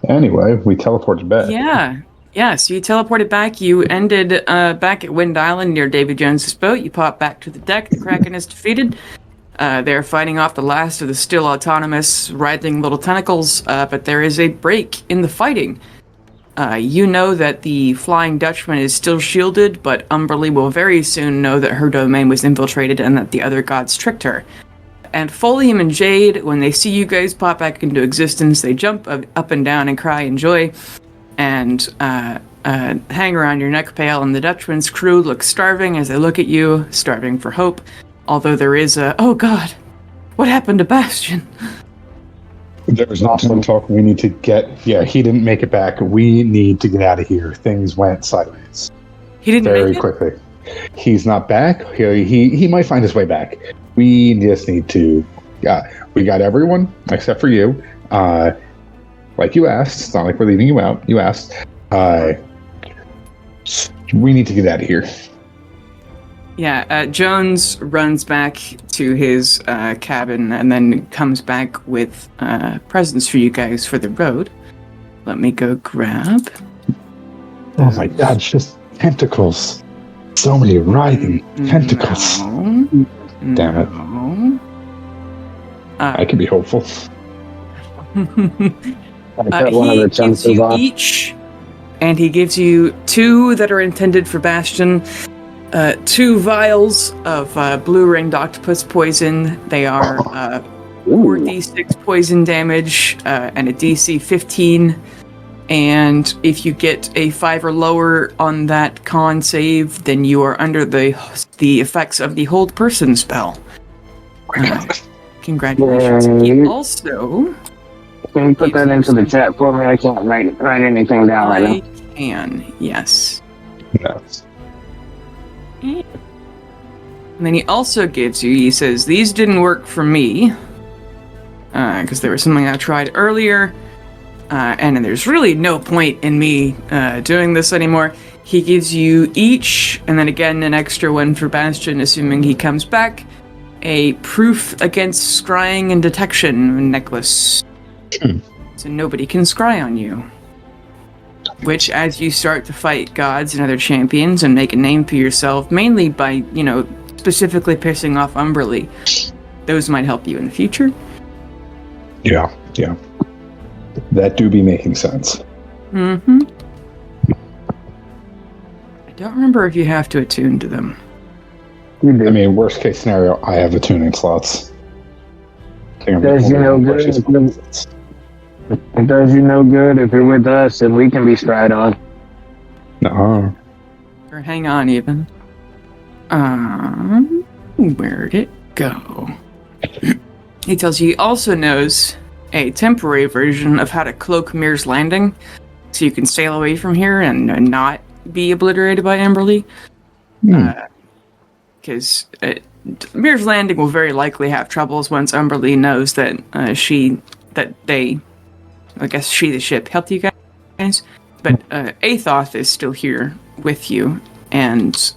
Anyway, we teleported back. Yeah, so you teleported back. You ended back at Wind Island near Davy Jones's boat. You pop back to the deck. The Kraken is defeated. They're fighting off the last of the still autonomous writhing little tentacles, but there is a break in the fighting. You know that the Flying Dutchman is still shielded, but Umberly will very soon know that her domain was infiltrated and that the other gods tricked her. And Folium and Jade, when they see you guys pop back into existence, they jump up and down and cry in joy, and hang around your neck pale, and the Dutchman's crew looks starving as they look at you, starving for hope. Although there is oh god, what happened to Bastion? There's also talk we need to get... Yeah, he didn't make it back. We need to get out of here. Things went sideways. He didn't very make it? quickly. He's not back. He might find his way back. We just need to... we got everyone, except for you. Like you asked. It's not like we're leaving you out. You asked. We need to get out of here. Yeah, Jones runs back to his cabin and then comes back with presents for you guys for the road. Let me go grab. Oh my god, it's just tentacles. So many writhing tentacles. Damn it. I can be hopeful. He gives you each, and he gives you 2 that are intended for Bastion. 2 vials of blue-ringed octopus poison. They are 4d6 poison damage and a DC 15. And if you get a 5 or lower on that con save, then you are under the effects of the Hold Person spell. Congratulations. He also... Can you put that into the chat for me? I can't write anything down right now. I can, yes. No. And then he also gives you, he says, these didn't work for me, because there was something I tried earlier, and there's really no point in me doing this anymore. He gives you each, and then again an extra one for Bastion, assuming he comes back, a proof against scrying and detection necklace. So nobody can scry on you. Which, as you start to fight gods and other champions and make a name for yourself, mainly by, specifically pissing off Umberly, those might help you in the future. Yeah. That do be making sense. Mm-hmm. I don't remember if you have to attune to them. I mean, worst case scenario, I have attuning slots. Does you no good? It does you no good if you're with us and we can be stride on. No. Or hang on, even. Where'd it go? He tells you he also knows a temporary version of how to cloak Mir's Landing, so you can sail away from here and not be obliterated by Amberly. Because Mir's Landing will very likely have troubles once Umberly knows that she, the ship, helped you guys. But Athoth is still here with you, and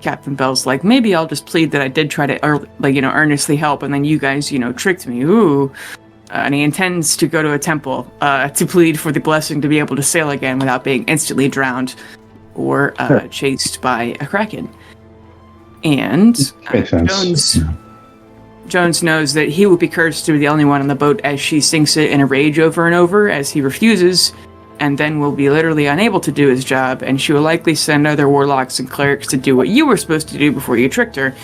Captain Bell's like, maybe I'll just plead that I did try to, earnestly help, and then you guys, tricked me. Ooh. And he intends to go to a temple to plead for the blessing to be able to sail again without being instantly drowned or chased by a kraken. And Jones knows that he will be cursed to be the only one on the boat as she sinks it in a rage over and over as he refuses, and then will be literally unable to do his job, and she will likely send other warlocks and clerics to do what you were supposed to do before you tricked her,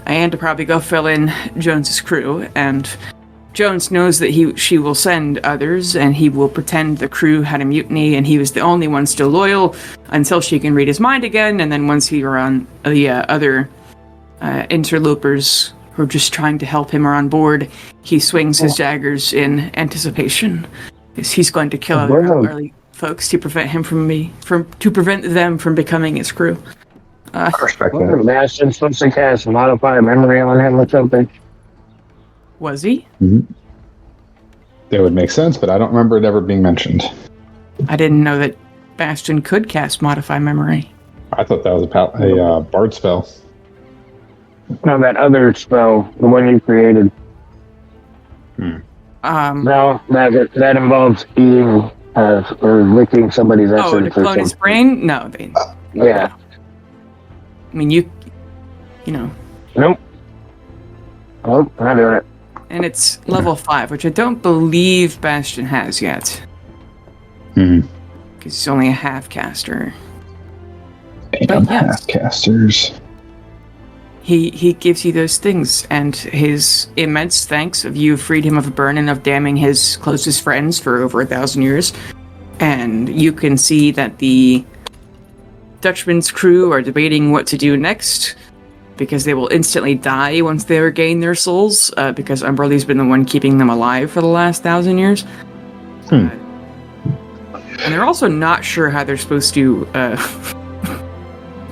and to probably go fill in Jones's crew. And Jones knows that she will send others, and he will pretend the crew had a mutiny and he was the only one still loyal until she can read his mind again, and then once he were on the other interlopers who are just trying to help him are on board, he swings his daggers in anticipation. He's going to kill other early folks to prevent them from becoming his crew. Bastion's supposed to cast modify memory on him or something. Was he? Mm-hmm. That would make sense, but I don't remember it ever being mentioned. I didn't know that Bastion could cast modify memory. I thought that was a bard spell. No, that other spell, the one you created. No, that involves eating or licking somebody's essence. Oh, to clone his brain? No, they. Yeah. I mean, you know. Nope. Nope, not doing it. And it's level 5, which I don't believe Bastion has yet. Mm-hmm. Because he's only a half caster. But half casters. He gives you those things, and his immense thanks of you freed him of a burden of damning his closest friends for over 1,000 years. And you can see that the Dutchman's crew are debating what to do next, because they will instantly die once they regain their souls, because Umberlee's been the one keeping them alive for the last 1,000 years. And they're also not sure how they're supposed to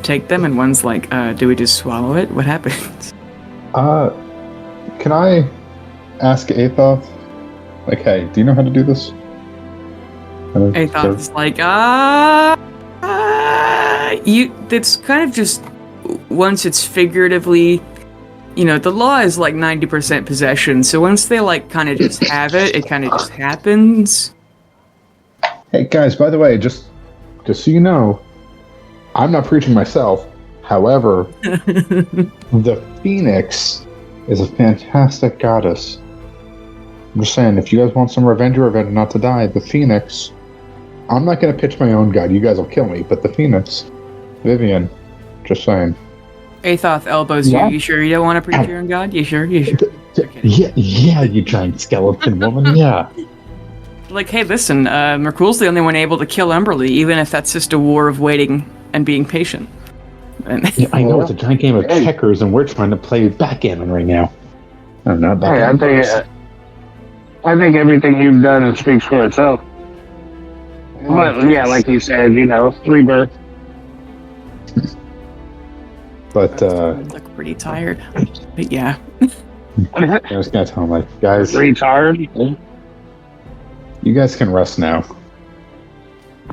take them, and one's like, do we just swallow it? What happens? Can I ask Athoth? Like, hey, do you know how to do this? Athoth's like, it's kind of just, once it's figuratively, the law is like 90% possession, so once they like kind of just have it, it kind of just happens. Hey guys, by the way, just so you know, I'm not preaching myself. However, the Phoenix is a fantastic goddess. I'm just saying, if you guys want some revenge not to die, the Phoenix, I'm not going to pitch my own god. You guys will kill me, but the Phoenix, Vivian, just saying. Athoth elbows you. You sure you don't want to preach your own god? You sure? Yeah, you giant skeleton woman, yeah. Like, hey, listen, Merkul's the only one able to kill Umberlee, even if that's just a war of waiting and being patient. Yeah, I know it's a giant game of checkers, and we're trying to play backgammon right now. I'm not backgammon. I think everything you've done speaks for itself. But yeah, like you said, rebirth. But I look pretty tired. But yeah. I was gonna tell him, like, guys, retard. You guys can rest now.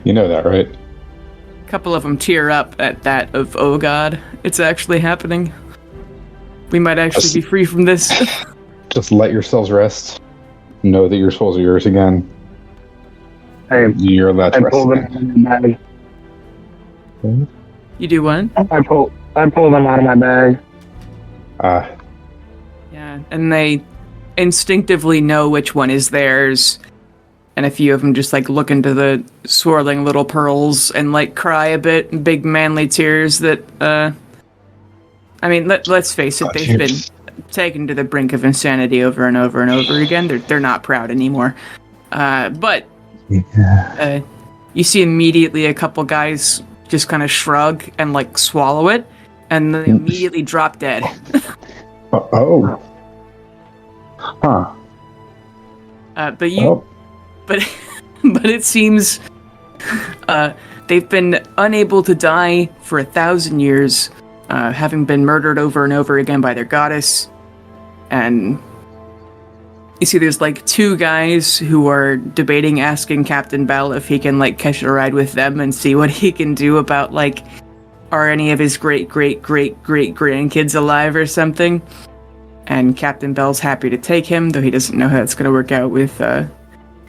You know that, right? A couple of them tear up at that of, oh god, it's actually happening. We might actually be free from this. Just let yourselves rest. Know that your souls are yours again. Hey, you're allowed to rest. Pull them out of my bag. You do what? I pull them out of my bag. Yeah, and they instinctively know which one is theirs. And a few of them just like look into the swirling little pearls and like cry a bit, big manly tears that, I mean, let's face it, they've been taken to the brink of insanity over and over and over again. They're not proud anymore. But you see immediately a couple guys just kind of shrug and like swallow it, and then they immediately drop dead. Oh. Huh. But it seems they've been unable to die for 1,000 years, having been murdered over and over again by their goddess. And you see there's like 2 guys who are debating asking Captain Bell if he can like catch a ride with them and see what he can do about like, are any of his great grandkids alive or something. And Captain Bell's happy to take him, though he doesn't know how it's going to work out with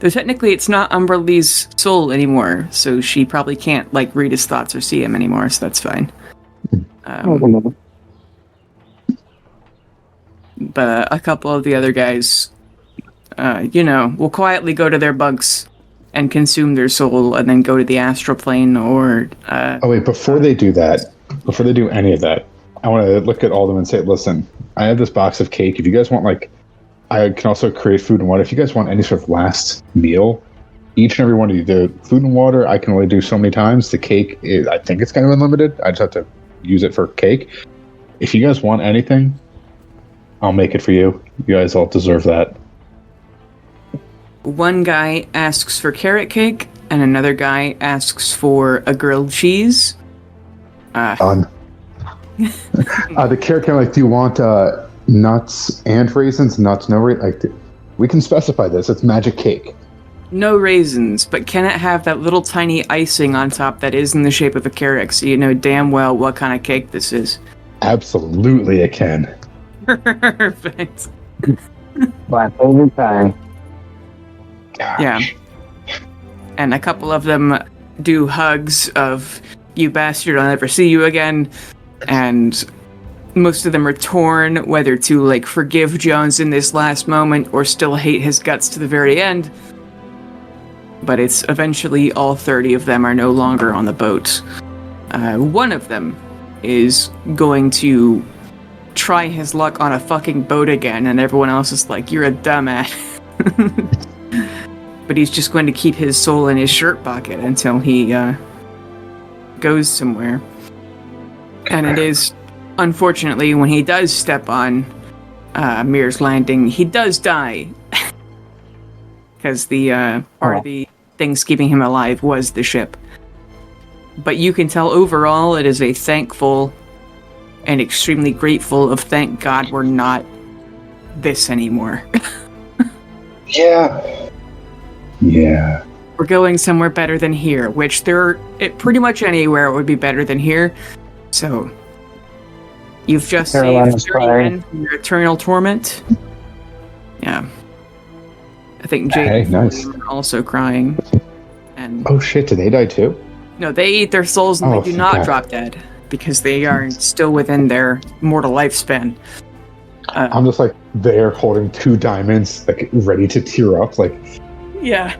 though technically it's not Umberlee's soul anymore, so she probably can't like read his thoughts or see him anymore, so that's fine. But a couple of the other guys, will quietly go to their bunks and consume their soul and then go to the astral plane or... oh wait, before they do any of that, I want to look at all of them and say, listen, I have this box of cake. If you guys want like... I can also create food and water. If you guys want any sort of last meal, each and every one of you, the food and water, I can only do so many times. The cake, I think it's kind of unlimited. I just have to use it for cake. If you guys want anything, I'll make it for you. You guys all deserve that. One guy asks for carrot cake, and another guy asks for a grilled cheese. Done. The carrot cake, like, do you want... nuts and raisins, nuts, no raisins. Like, we can specify this. It's magic cake. No raisins, but can it have that little tiny icing on top that is in the shape of a carrot, so you know damn well what kind of cake this is? Absolutely, it can. Perfect. My favorite time. Yeah. And a couple of them do hugs of, "You bastard, I'll never see you again." And most of them are torn whether to, like, forgive Jones in this last moment or still hate his guts to the very end. But it's eventually all 30 of them are no longer on the boat. One of them is going to try his luck on a fucking boat again, and everyone else is like, "You're a dumbass." But he's just going to keep his soul in his shirt pocket until he goes somewhere. And it is, unfortunately, when he does step on Mir's Landing, he does die. Because the part of the things keeping him alive was the ship. But you can tell overall it is a thankful and extremely grateful of, thank God we're not this anymore. Yeah. We're going somewhere better than here, which pretty much anywhere would be better than here. So you've just saved 30 men from your eternal torment. Yeah. I think Jade and nice. are also crying. And oh shit, did they die too? no, they eat their souls and they do not drop dead because they are still within their mortal lifespan. I'm just like there holding 2 diamonds, like ready to tear up, like. Yeah.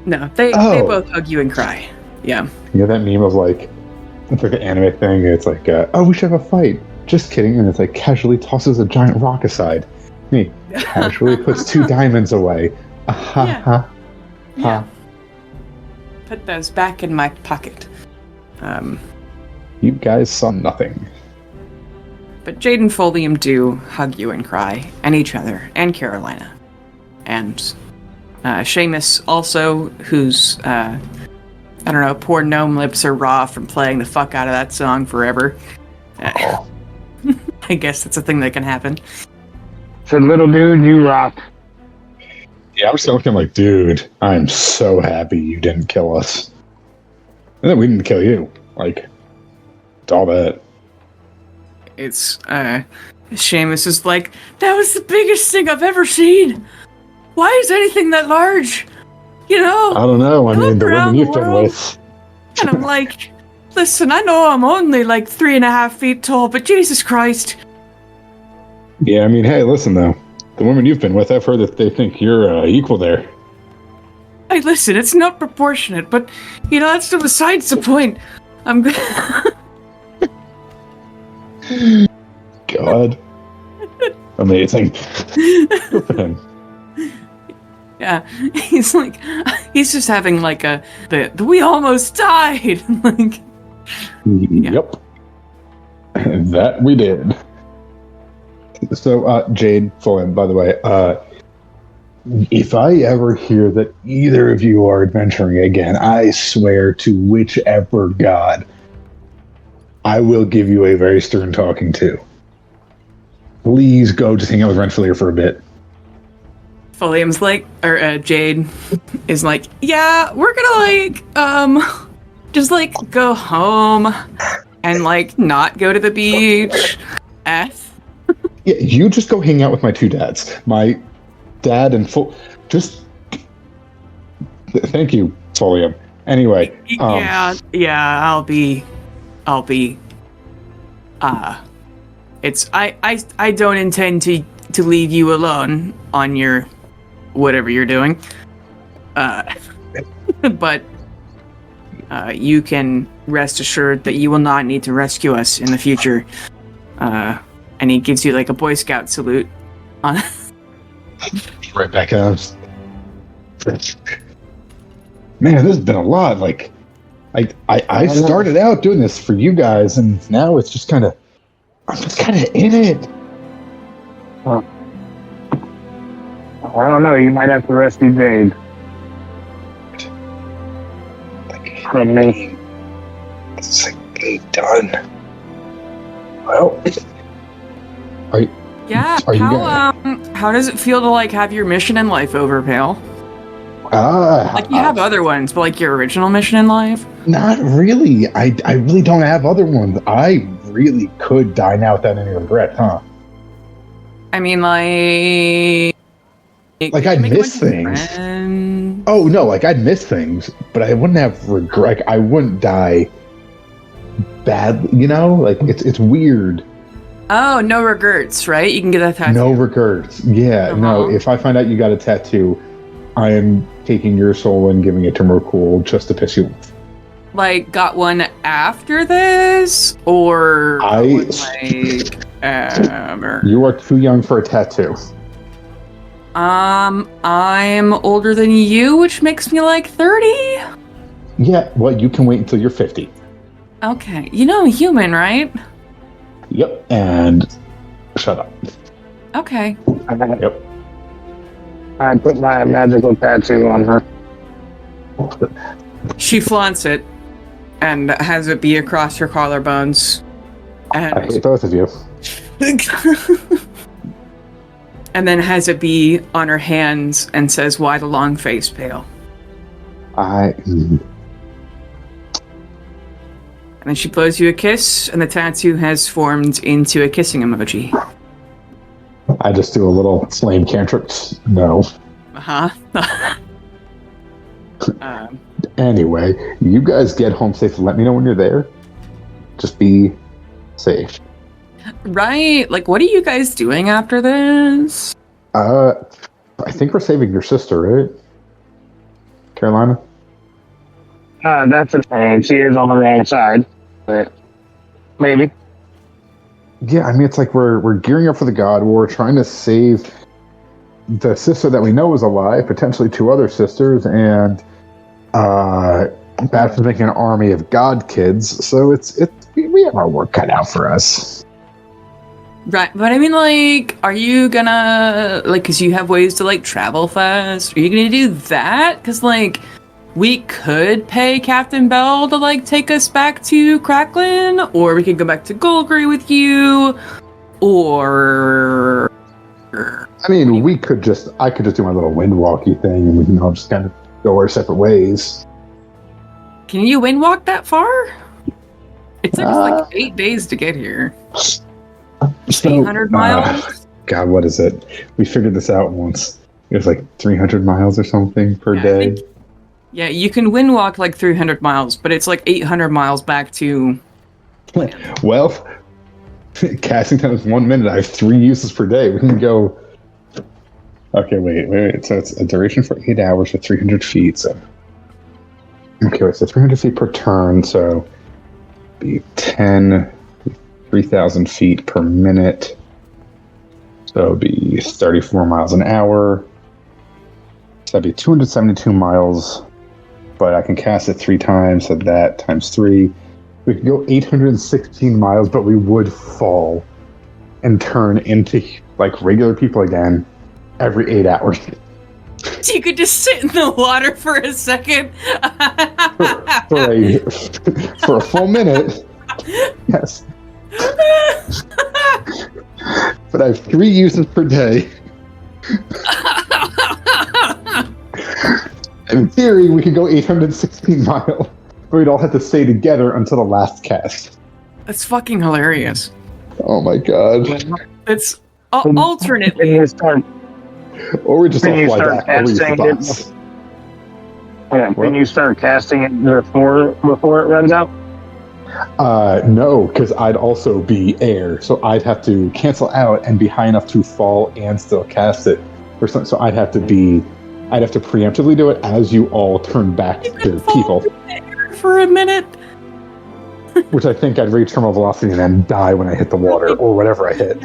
No, they both hug you and cry. Yeah. You know that meme of like, it's like an anime thing. It's like, oh, we should have a fight. Just kidding. And it's like casually tosses a giant rock aside. Me casually puts 2 diamonds away. Yeah. Put those back in my pocket. You guys saw nothing. But Jade and Folium do hug you and cry, and each other, and Carolina. And Seamus also, who's, I don't know, poor gnome lips are raw from playing the fuck out of that song forever. I guess that's a thing that can happen. So, little dude, you rock. Yeah, I'm still looking like, dude, I'm so happy you didn't kill us. And then we didn't kill you. Like, it's all that. It's, Seamus is like, "That was the biggest thing I've ever seen. Why is anything that large? You know? I don't know. I mean, the women you've been with. And I'm like, listen, I know I'm only like 3.5 feet tall, but Jesus Christ. Yeah, I mean, hey, listen, though. The women you've been with, I've heard that they think you're equal there. Hey, listen, it's not proportionate, but, you know, that's besides the point. I'm good. God. Amazing. Good for him. Yeah, he's like, he's just having like the we almost died. Like, Yep. That we did. So, Jade, Fulham, by the way, if I ever hear that either of you are adventuring again, I swear to whichever god, I will give you a very stern talking to. Please go just hang out with Renfilier for a bit. Fulham's like, or Jade is like, yeah, we're gonna like, just like go home and like not go to the beach. Yeah, you just go hang out with my 2 dads. My dad and just thank you, Folium. Anyway, I'll be it's I don't intend to leave you alone on your whatever you're doing. But you can rest assured that you will not need to rescue us in the future. And he gives you like a Boy Scout salute. Right back at Man, this has been a lot. Like, I started out doing this for you guys, and now it's just kind of, I'm just kind of in it. Huh. I don't know. You might have to rescue Jade. From me. It's like done. Well, how does it feel to like have your mission in life over, Pale? Like you have other ones, but like your original mission in life? Not really. I really don't have other ones. I really could die now without any regret, huh? I mean, like, Like, I'd miss things. Oh, no, like, I'd miss things, but I wouldn't have regret. Like, I wouldn't die badly, you know? Like, it's weird. Oh, no regrets, right? You can get that tattoo. No regrets. Yeah, no. If I find out you got a tattoo, I am taking your soul and giving it to Merkul just to piss you off. Like, got one after this? Or... You are too young for a tattoo. I'm older than you, which makes me like 30? Yeah, well, you can wait until you're 50. Okay. You know I'm human, right? Yep, and shut up. Okay. Yep. I put my magical tattoo on her. She flaunts it and has it be across her collarbones. And I hate both of you. and then has it be on her hands and says, "Why the long face, pale?" And then she blows you a kiss, and the tattoo has formed into a kissing emoji. I just do a little flame cantrip. No. Anyway, you guys get home safe. Let me know when you're there. Just be safe. Right. Like, what are you guys doing after this? I think we're saving your sister, right? Carolina? That's a thing. She is on the wrong side, but maybe. Yeah, I mean, it's like we're gearing up for the God War, trying to save the sister that we know is alive, potentially 2 other sisters, and Babs is making an army of God kids. So we have our work cut out for us. Right, but I mean, like, are you gonna, like, because you have ways to, like, travel fast, are you gonna do that? Because, like, we could pay Captain Bell to, like, take us back to Cracklin, or we could go back to Golgari with you, or... I mean, I could just do my little windwalky thing, and we can all just kind of go our separate ways. Can you windwalk that far? It takes, like, 8 days to get here. 800 miles? God, what is it? We figured this out once. It was like 300 miles or something per day. Yeah, you can windwalk like 300 miles, but it's like 800 miles back to... Well, casting time is 1 minute. I have 3 uses per day. We can go... Okay, wait. So it's a duration for 8 hours for 300 feet. So... Okay, wait, so 300 feet per turn, so... Be 3,000 feet per minute. So it'd be 34 miles an hour. So that'd be 272 miles. But I can cast it 3 times, so that times 3. We could go 816 miles, but we would fall and turn into like regular people again every 8 hours. So you could just sit in the water for a second? for a full minute. Yes. But I have 3 uses per day. In theory, we could go 816 miles. But we'd all have to stay together until the last cast. That's fucking hilarious. Oh my god. It's alternately. Or we just all fly back. Or we use the bots. Can you start casting it before it runs out? No, because I'd also be air, so I'd have to cancel out and be high enough to fall and still cast it. So I'd have to preemptively do it as you all turn back to people. For a minute. Which I think I'd reach terminal velocity and then die when I hit the water or whatever I hit.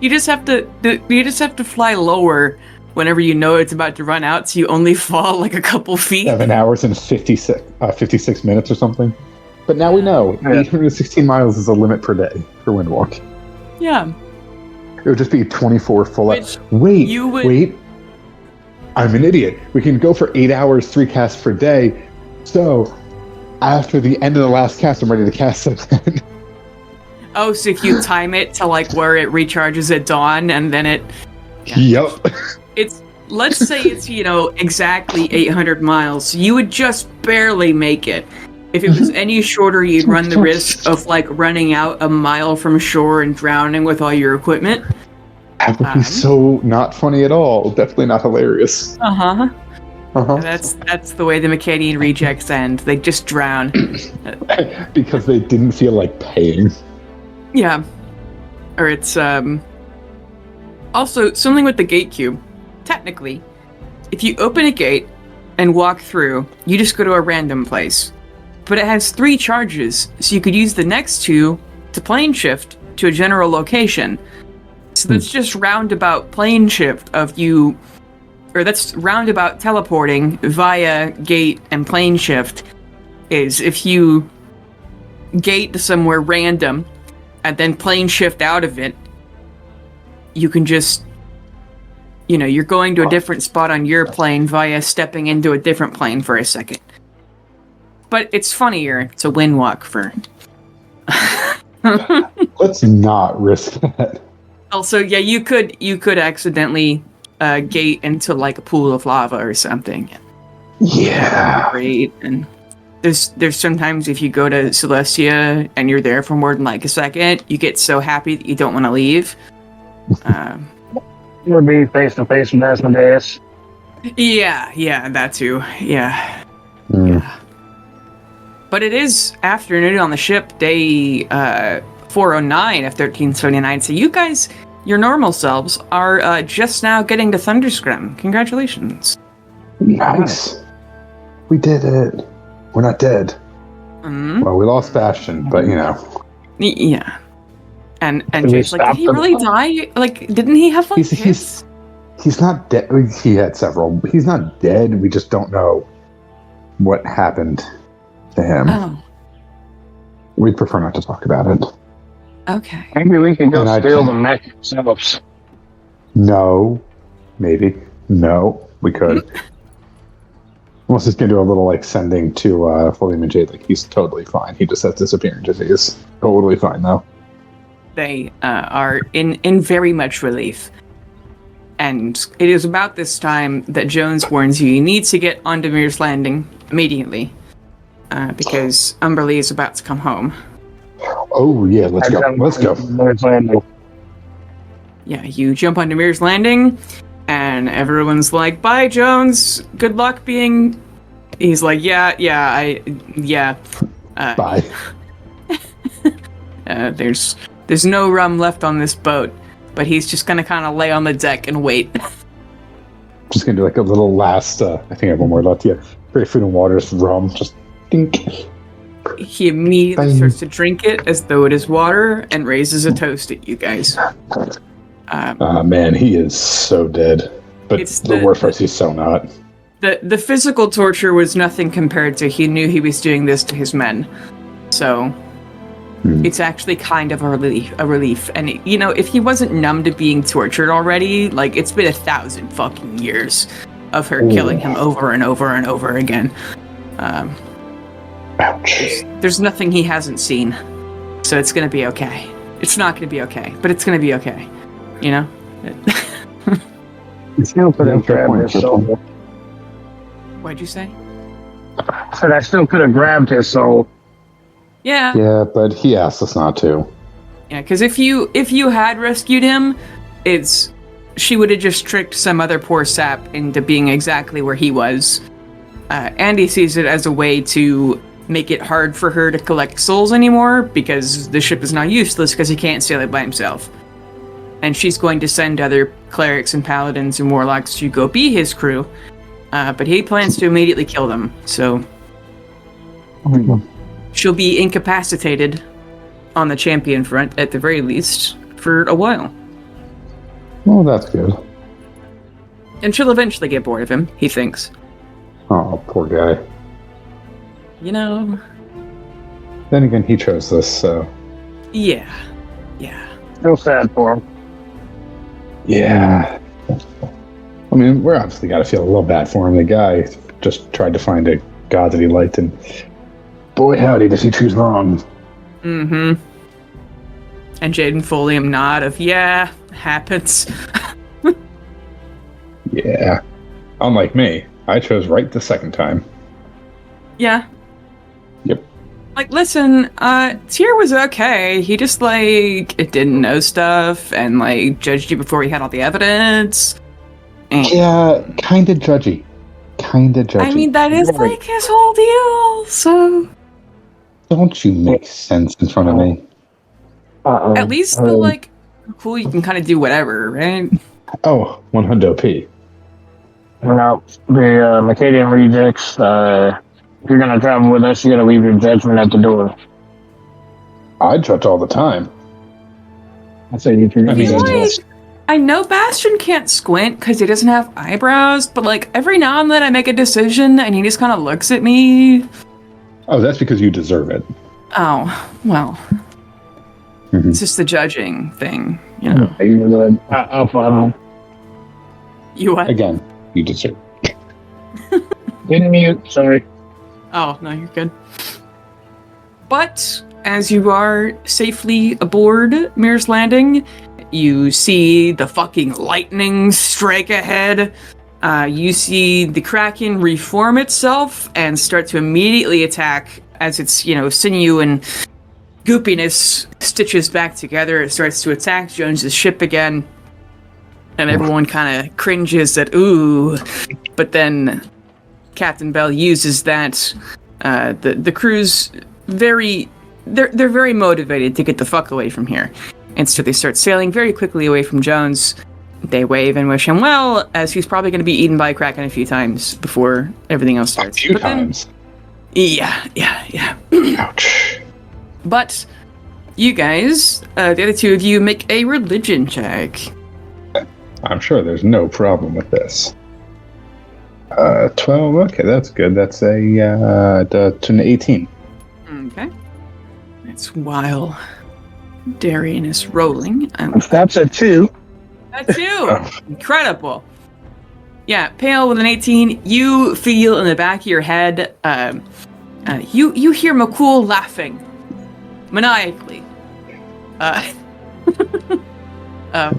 You just have to fly lower whenever you know it's about to run out, so you only fall like a couple feet. 7 hours and 56 minutes or something. But now we know 816 miles is a limit per day for windwalk. Yeah. It would just be 24 full hours. Wait. I'm an idiot. We can go for 8 hours, 3 casts per day. So after the end of the last cast, I'm ready to cast again. Oh, so if you time it to like where it recharges at dawn and then it... Yeah. Yep. Let's say it's, exactly 800 miles. So you would just barely make it. If it was any shorter, you'd run the risk of like running out a mile from shore and drowning with all your equipment. That would be so not funny at all. Definitely not hilarious. Uh-huh. Uh-huh. That's the way the Macadian rejects end. They just drown. Because they didn't feel like paying. Yeah. Or it's also something with the gate cube. Technically, if you open a gate and walk through, you just go to a random place. But it has 3 charges, so you could use the next 2 to plane shift to a general location. So that's just roundabout plane shift of you, or that's roundabout teleporting via gate and plane shift, is if you gate to somewhere random and then plane shift out of it, you can just, you're going to a different spot on your plane via stepping into a different plane for a second. But it's funnier to wind walk for. Let's not risk that. Also, yeah, you could accidentally gate into like a pool of lava or something. Yeah. Great. And there's sometimes if you go to Celestia and you're there for more than like a second, you get so happy that you don't want to leave. It would be face to face with Asmodeus. Yeah, that too. Yeah. Mm. Yeah. But it is afternoon on the ship, day 409 of 1379. So you guys, your normal selves, are just now getting to Thunderscrim. Congratulations. Nice. We did it. We're not dead. Mm-hmm. Well, we lost Bastion, but Yeah. And Can Jake's we like, did he stop really them? die? Like, didn't he have like hits? He's not dead. He had several. He's not dead. We just don't know what happened to him. Oh, We'd prefer not to talk about it. okay. Maybe we could go And steal the mech ourselves. No. Maybe. No. We could. Unless he's going to do a little like sending to William and Jade. Like, he's totally fine. He just has disappearing disease. Totally fine, though. They are in very much relief. And it is about this time that Jones warns you need to get on Demir's Landing immediately. Because Umberlee is about to come home. Oh, yeah. Let's go. Let's go. Yeah, you jump on Demir's Landing, and everyone's like, "Bye, Jones. Good luck being." He's like, "Yeah. Bye. There's no rum left on this boat, but he's just gonna kind of lay on the deck and wait." Just going to do like a little last, I think I have one more left. Yeah. Great Food and Water's rum. Just dink. He immediately Bang. starts to drink it as though it is water and raises a toast at you guys. Man, he is so dead. But It's the worst part is he's so not. The physical torture was nothing compared to he knew he was doing this to his men. So it's actually kind of a relief. And if he wasn't numb to being tortured already, like it's been 1,000 fucking years of her killing him over and over and over again. Ouch. There's nothing he hasn't seen. So it's gonna be okay. It's not gonna be okay, but it's gonna be okay. You still could have grabbed his soul. What'd you say? Said I still could have grabbed his soul. Yeah. Yeah, but he asked us not to. Yeah, because if you had rescued him, she would have just tricked some other poor sap into being exactly where he was. Andy sees it as a way to make it hard for her to collect souls anymore, because the ship is now useless because he can't sail it by himself. And she's going to send other clerics and paladins and warlocks to go be his crew, but he plans to immediately kill them, so she'll be incapacitated on the champion front, at the very least, for a while. Well, that's good. And she'll eventually get bored of him, he thinks. Oh, poor guy. Then again, he chose this, so... Yeah. Still sad for him. Yeah. I mean, we're obviously got to feel a little bad for him. The guy just tried to find a god that he liked, and boy howdy does he choose wrong. Mm-hmm. And Jaden Folium nod of, yeah, happens. Yeah. Unlike me, I chose right the second time. Yeah. Yep. Like, listen, Tyr was okay. He just, like, didn't know stuff and, like, judged you before he had all the evidence. And Yeah, kind of judgy. I mean, that is, like, his whole deal, so... Don't you make sense in front of me. At least, the, like, cool, you can kind of do whatever, right? Oh, 100p. No, the Macadian rejects, if you're gonna travel with us, you gotta leave your judgment at the door. I judge all the time. I say if you're gonna Like, I know Bastion can't squint because he doesn't have eyebrows, but, like, every now and then I make a decision and he just kind of looks at me. Oh, that's because you deserve it. Oh, well. It's just the judging thing, you know. I'll follow. You what? Again, you deserve it. Didn't mute, sorry. Oh, no, you're good. But as you are safely aboard Mir's Landing, you see the fucking lightning strike ahead. You see the Kraken reform itself and start to immediately attack as its, sinew and goopiness stitches back together. It starts to attack Jones's ship again. And everyone kind of cringes at, ooh. But then Captain Bell uses that. The crew's they're very motivated to get the fuck away from here. And so they start sailing very quickly away from Jones. They wave and wish him well, as he's probably going to be eaten by a Kraken a few times before everything else starts. A few times. Yeah. Ouch. But you guys, the other two of you, make a religion check. I'm sure there's no problem with this. 12, okay, that's good. That's to an 18. Okay. It's while Darian is rolling. That's a 2. A 2! Incredible. Yeah, Pale with an 18, you feel in the back of your head, you hear McCool laughing. Maniacally.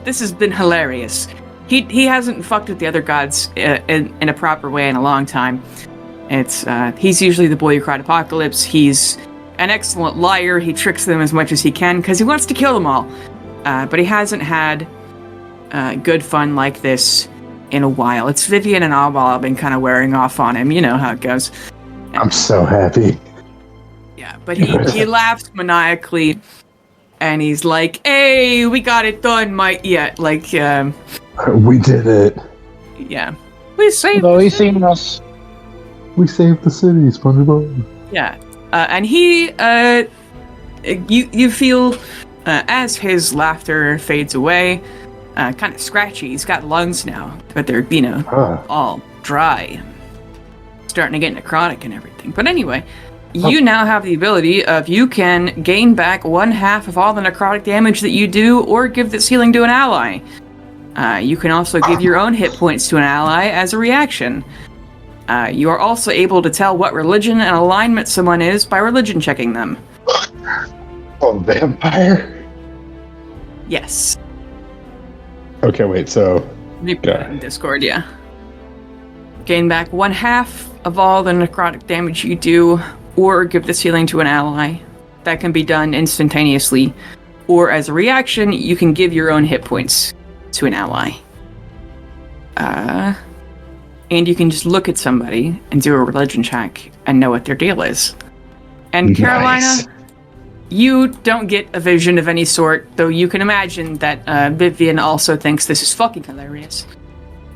This has been hilarious. He hasn't fucked with the other gods in a proper way in a long time. He's usually the boy who cried apocalypse. He's an excellent liar. He tricks them as much as he can because he wants to kill them all. But he hasn't had good fun like this in a while. It's Vivian and Albal have been kind of wearing off on him. You know how it goes. I'm so happy. Yeah, but he laughs maniacally, and he's like, "Hey, we got it done, mate." Yeah, like, we did it. Yeah, we saved. He's seen us. We saved the city, SpongeBob. Yeah, and he, you feel as his laughter fades away, kind of scratchy. He's got lungs now, but they're all dry, starting to get necrotic and everything. But anyway. You now have the ability of you can gain back 1/2 of all the necrotic damage that you do, or give this healing to an ally. You can also give your own hit points to an ally as a reaction. You are also able to tell what religion and alignment someone is by religion checking them. Oh, vampire? Yes. Okay, wait, so... Let me put it in Discord, yeah. Gain back 1/2 of all the necrotic damage you do, or give this healing to an ally. That can be done instantaneously. Or as a reaction, you can give your own hit points to an ally. And you can just look at somebody and do a religion check and know what their deal is. And Nice. Carolina, you don't get a vision of any sort, though you can imagine that Vivian also thinks this is fucking hilarious.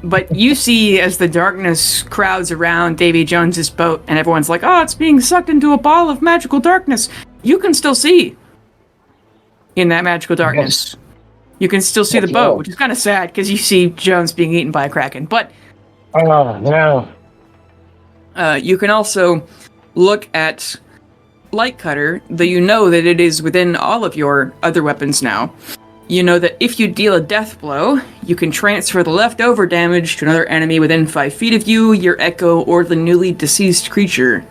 But you see as the darkness crowds around Davy Jones's boat and everyone's like, oh, it's being sucked into a ball of magical darkness. You can still see in that magical darkness. Yes. You can still see the boat, which is kind of sad because you see Jones being eaten by a Kraken. But no. You can also look at Lightcutter, though you know that it is within all of your other weapons now. You know that if you deal a death blow, you can transfer the leftover damage to another enemy within 5 feet of you, your echo, or the newly deceased creature.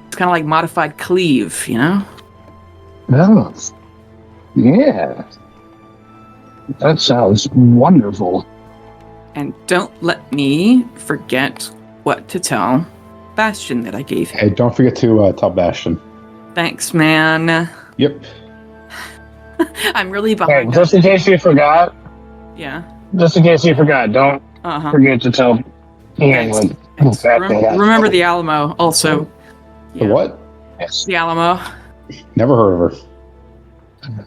It's kind of like modified cleave, you know? Oh. Yeah. That sounds wonderful. And don't let me forget what to tell Bastion that I gave him. Hey, don't forget to tell Bastion. Thanks, man. Yep. I'm really Hey, behind. just in case you forgot. Yeah. Just in case you forgot, don't forget to tell Ian Thanks. what that thing has. Remember the Alamo, also. The what? Yes. The Alamo. Never heard of her.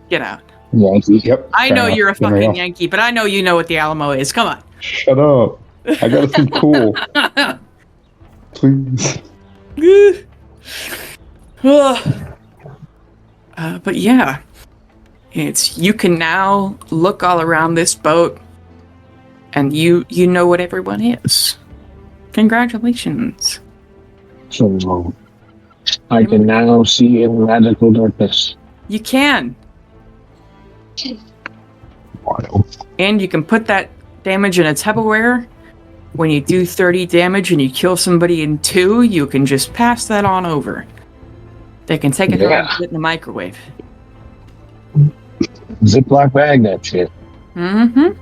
Get out. Yankee. Yep. I fair know enough. you're a There we fucking go. Yankee, but I know you know what the Alamo is. Come on. Shut up. I gotta seem cool. Please. But yeah, you can now look all around this boat, and you know what everyone is. Congratulations. So I can now see in magical darkness. You can. Wild. And you can put that damage in a Tupperware. When you do 30 damage and you kill somebody in 2, you can just pass that on over. They can take it home and put it in the microwave. Ziploc bag that shit. Mm-hmm.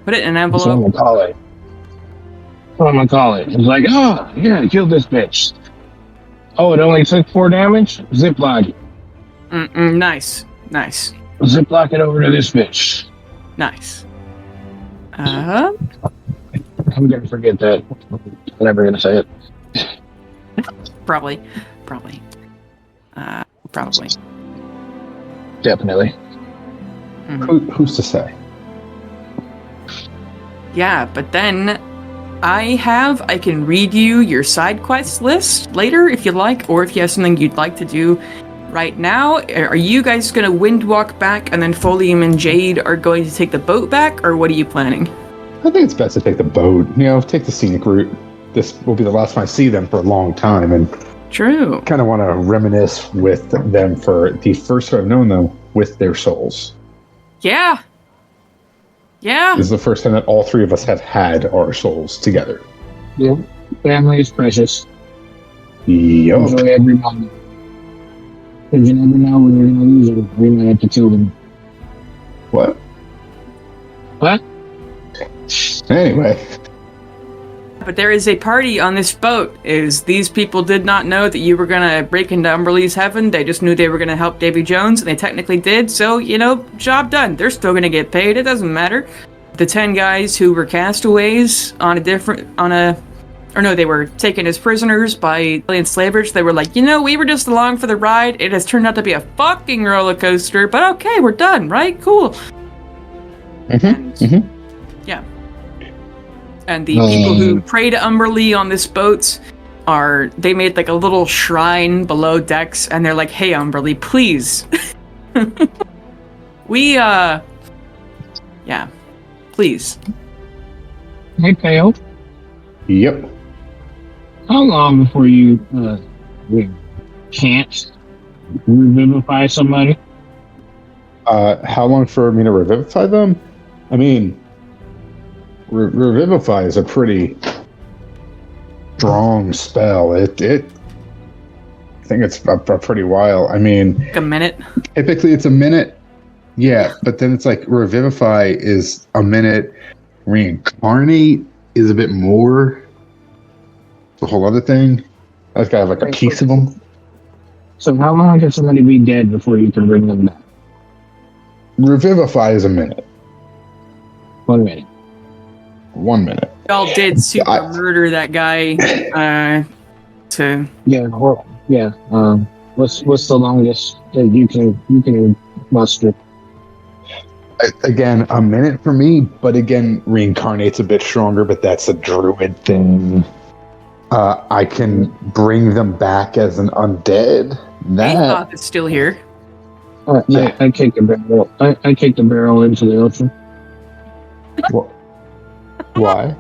Put it in an That's what I'm envelope. gonna call it. What I'm gonna call it. It's like, oh, yeah, kill this bitch. Oh, it only took 4 damage? Ziploc. Nice. Nice. Ziploc it over to this bitch. Nice. I'm gonna forget that. I'm never gonna say it. Probably. Definitely. Who's to say? Yeah, but then I can read you your side quest list later if you like, or if you have something you'd like to do right now. Are you guys going to windwalk back and then Folium and Jade are going to take the boat back, or what are you planning? I think it's best to take the boat. Take the scenic route. This will be the last time I see them for a long time, and True. kind of want to reminisce with them for the first time I've known them with their souls. Yeah. This is the first time that all 3 of us have had our souls together. Yeah. Family is precious. Yup. Enjoy every moment. Because you never know when you're gonna lose them. We might have to kill them. What? What? Anyway. But there is a party on this boat. These people did not know that you were going to break into Umberlee's heaven. They just knew they were going to help Davy Jones, and they technically did. So, job done. They're still going to get paid. It doesn't matter. The 10 guys who were castaways they were taken as prisoners by alien slavers. They were like, we were just along for the ride. It has turned out to be a fucking roller coaster, but okay, we're done, right? Cool. Yeah. And the people who pray to Umberlee on this boat they made like a little shrine below decks, and they're like, hey, Umberlee, please. Please. Hey, Pale. Yep. How long before you can't revivify somebody? How long for me to revivify them? I mean, revivify is a pretty strong spell. I think it's a pretty while. I mean, Like a minute. typically it's a minute. Yeah, but then it's like revivify is a minute. Reincarnate is a bit more. It's a whole other thing. I've got like a piece of them. So how long can somebody be dead before you can bring them back? Revivify is a minute. 1 minute. 1 minute. Y'all did super murder that guy. What's the longest that you can muster? Again, a minute for me, but again, reincarnate's a bit stronger, but that's a druid thing. I can bring them back as an undead. Aethoth is still here. Yeah. I kick the barrel. I kick the barrel into the ocean. Why?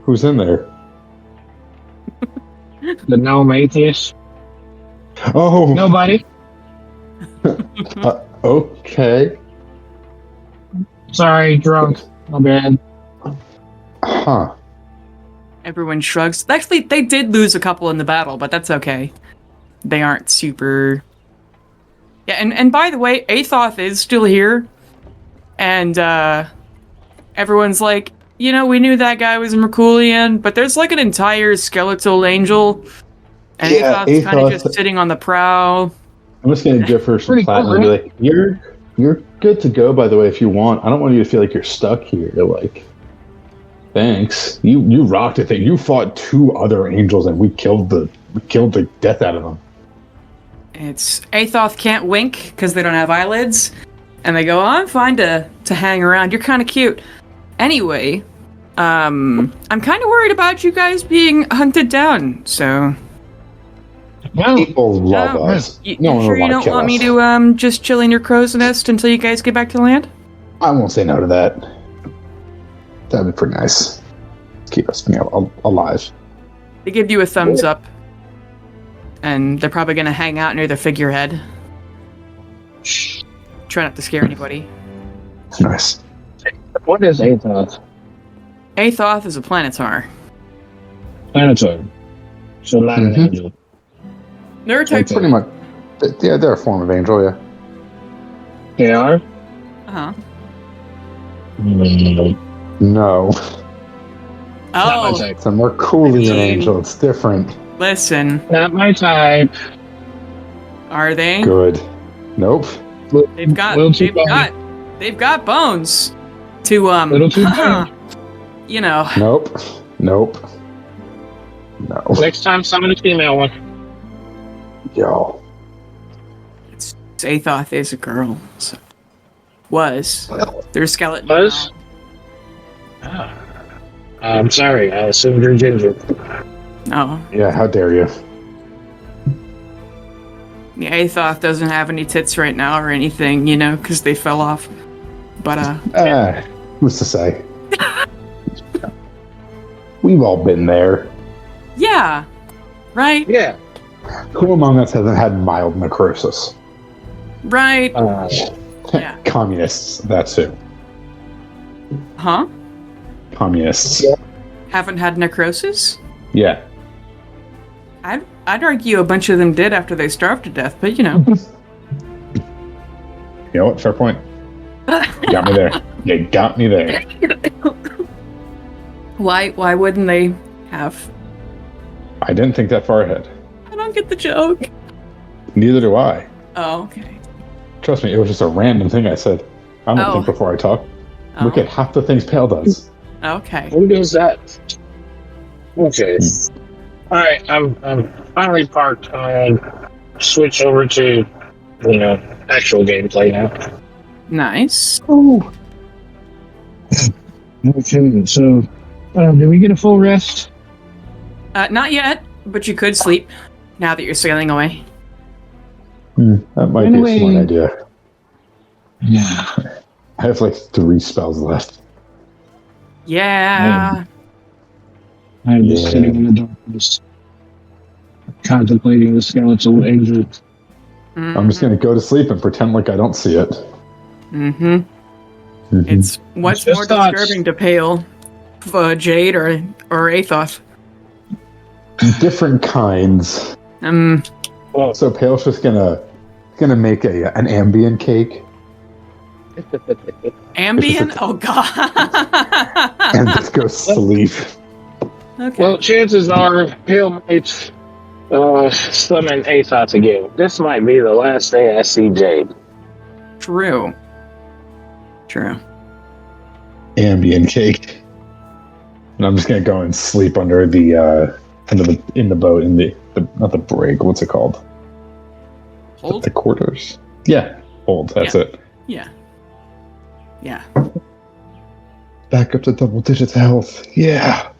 Who's in there? The gnome atheist. Oh, Nobody. Okay. Sorry, drunk. My bad. Huh. Everyone shrugs. Actually, they did lose a couple in the battle, but that's okay. They aren't super... Yeah, and by the way, Aethoth is still here. And, everyone's like, we knew that guy was a Merculian, but there's like an entire skeletal angel And Yeah, Athoth's kind of Athoth- just sitting on the prow. I'm just gonna give her some Pretty platinum cool, and be like, you're good to go, by the way, if you want. I don't want you to feel like you're stuck here. Like, thanks. You rocked it. You fought 2 other angels and we killed the death out of them. It's Athoth can't wink because they don't have eyelids. And they go, oh, I'm fine to hang around. You're kind of cute. Anyway, I'm kind of worried about you guys being hunted down, so... People love us. You No one sure would you don't kill want me us. to just chill in your crow's nest until you guys get back to land? I won't say no to that. That'd be pretty nice. Keep us, alive. They give you a thumbs up. And they're probably going to hang out near the figurehead. Try not to scare anybody. Nice. What is Athoth? Athoth is a planetar. Planetoid. So not an angel. They're a type. Pretty much. Yeah, they're a form of angel, yeah. They are? Uh-huh. No. Not my Oh, type. It's a Merculian I mean- angel. It's different. listen. Not my type. Are they? Good. Nope. They've got bones to Little too bony. you know. Nope. No. Next time, summon a female one. Yo. Athoth is a girl. So. Was. They're a skeleton. Was? I'm sorry, I assumed you're ginger. Oh. Yeah, how dare you? Yeah, Athoth doesn't have any tits right now or anything, because they fell off. But, Who's to say? We've all been there. yeah. Right? Yeah. Who among us hasn't had mild necrosis? Right. Yeah. Communists, that's who. Huh? Communists. Yeah. Haven't had necrosis? Yeah. I'd argue a bunch of them did after they starved to death, but You know what? Fair point. You got me there. You got me there. Why wouldn't they have? I didn't think that far ahead. I don't get the joke. Neither do I. Oh, okay. Trust me, it was just a random thing I said. I don't think before I talk. Look at half the things Pale does. Okay. Who does that? Okay. Alright, I'm finally parked and switch over to, actual gameplay now. Nice. Oh. Okay, so, did we get a full rest? Not yet, but you could sleep now that you're sailing away. That might be a smart idea. Yeah. I have like 3 spells left. Yeah. I'm just sitting in the darkness, contemplating the skeletal angel. Mm-hmm. I'm just going to go to sleep and pretend like I don't see it. Mm-hmm. It's what's Just more thoughts. disturbing to Pale, Jade, or Athoth? Different kinds. So Pale's just gonna make an ambient cake Ambient? Oh god. and just go sleep. Okay. Well, chances are Pale might summon Athoth again. This might be the last day I see Jade. True. Ambient cake. And I'm just gonna go and sleep under in the boat in the not the brig. What's it called? Hold? The quarters. Yeah, hold. That's it. Yeah. Back up to double digits health. Yeah.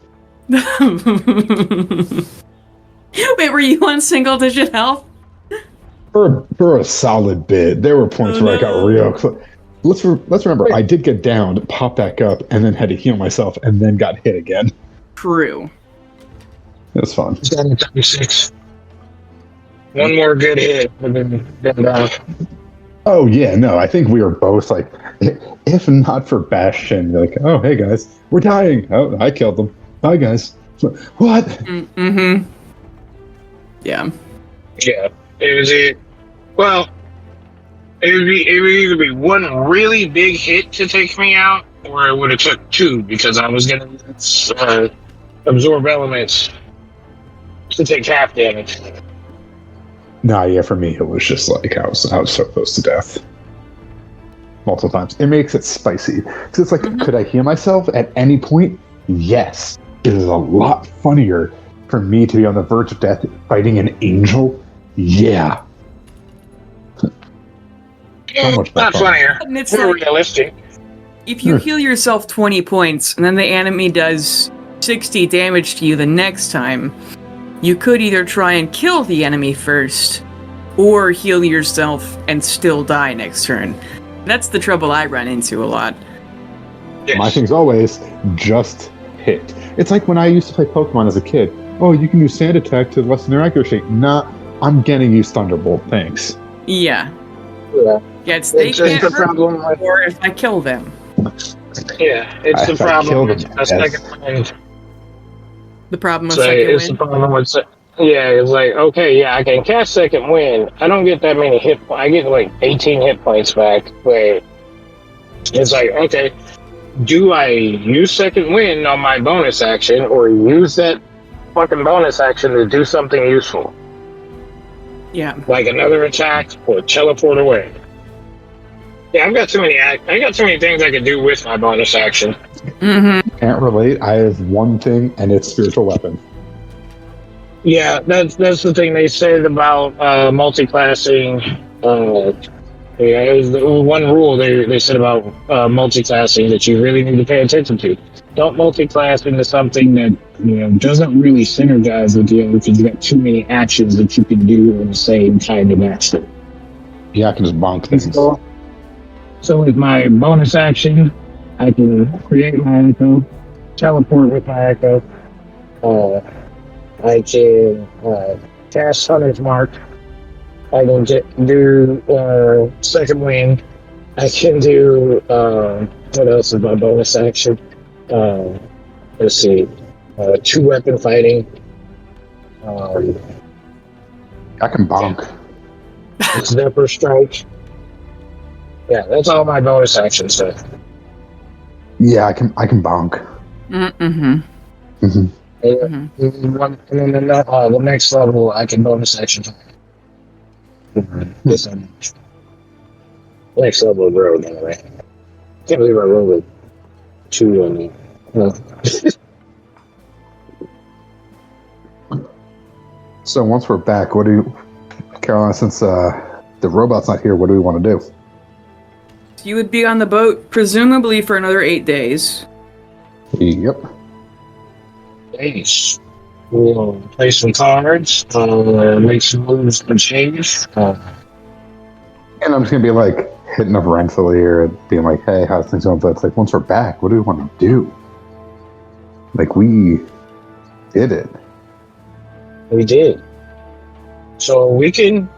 Wait, were you on single digit health? For a solid bit. There were points where I got real close. Let's remember, I did get down, pop back up, and then had to heal myself, and then got hit again. True. It was fun. 736. One more good hit, and then Oh yeah, no, I think we were both like, if not for Bastion, like, oh hey guys, we're dying. Oh, I killed them. Bye guys. What? Mm-hmm. Yeah. yeah, it was it. Well, it would either be one really big hit to take me out, or it would have took 2 because I was gonna absorb elements to take half damage. Nah, yeah, for me, it was just like I was so close to death. Multiple times. It makes it spicy. Because it's like, could I heal myself at any point? Yes. It is a lot funnier for me to be on the verge of death fighting an angel. Yeah. So much Not fun. funnier. And it's More like, realistic. if you heal yourself 20 points and then the enemy does 60 damage to you the next time, you could either try and kill the enemy first or heal yourself and still die next turn. That's the trouble I run into a lot. Yes. My thing's always just hit. It's like when I used to play Pokemon as a kid. Oh, you can use Sand Attack to lessen their accuracy. Nah, I'm getting used Thunderbolt. Thanks. Yeah. Yeah. Yeah, it's they It's just can't the hurt problem with, or if I kill them. yeah, it's the If I problem kill with them, the yes. second wind. The problem with So second it's the wind. problem with yeah, it's like, okay, yeah, I can cast second wind. I don't get that many hit points. I get like 18 hit points back. But it's like, okay, do I use second wind on my bonus action or use that fucking bonus action to do something useful? Yeah. Like another attack or teleport away. Yeah, I got too many things I can do with my bonus action. Mm-hmm. Can't relate. I have one thing, and it's spiritual weapon. Yeah, that's the thing they said about multi-classing. Yeah, it was the one rule they said about multi-classing that you really need to pay attention to. Don't multi-class into something that doesn't really synergize with you because you got too many actions that you can do in the same kind of action. Yeah, I can just bonk things. So with my bonus action, I can create my echo, teleport with my echo. I can cast Hunter's Mark. I can do second wind. I can do what else is my bonus action? Let's see, two weapon fighting. I can bonk. Snapper strike. Yeah, that's all my bonus action stuff. Yeah, I can bonk. Mm-hmm. Mm-hmm. And then the next level, I can bonus action. This one. Next level of road, anyway. Can't believe I rolled a 2 on me. No. So once we're back, what do you, Caroline? Since the robot's not here, what do we want to do? You would be on the boat presumably for another 8 days. Yep. Nice. We'll play some cards, make some moves for change. And I'm just gonna be like hitting up Rensselaer and being like, "Hey, how's things going?" But it's like, once we're back, what do we want to do? Like, we did it. We did. So we can.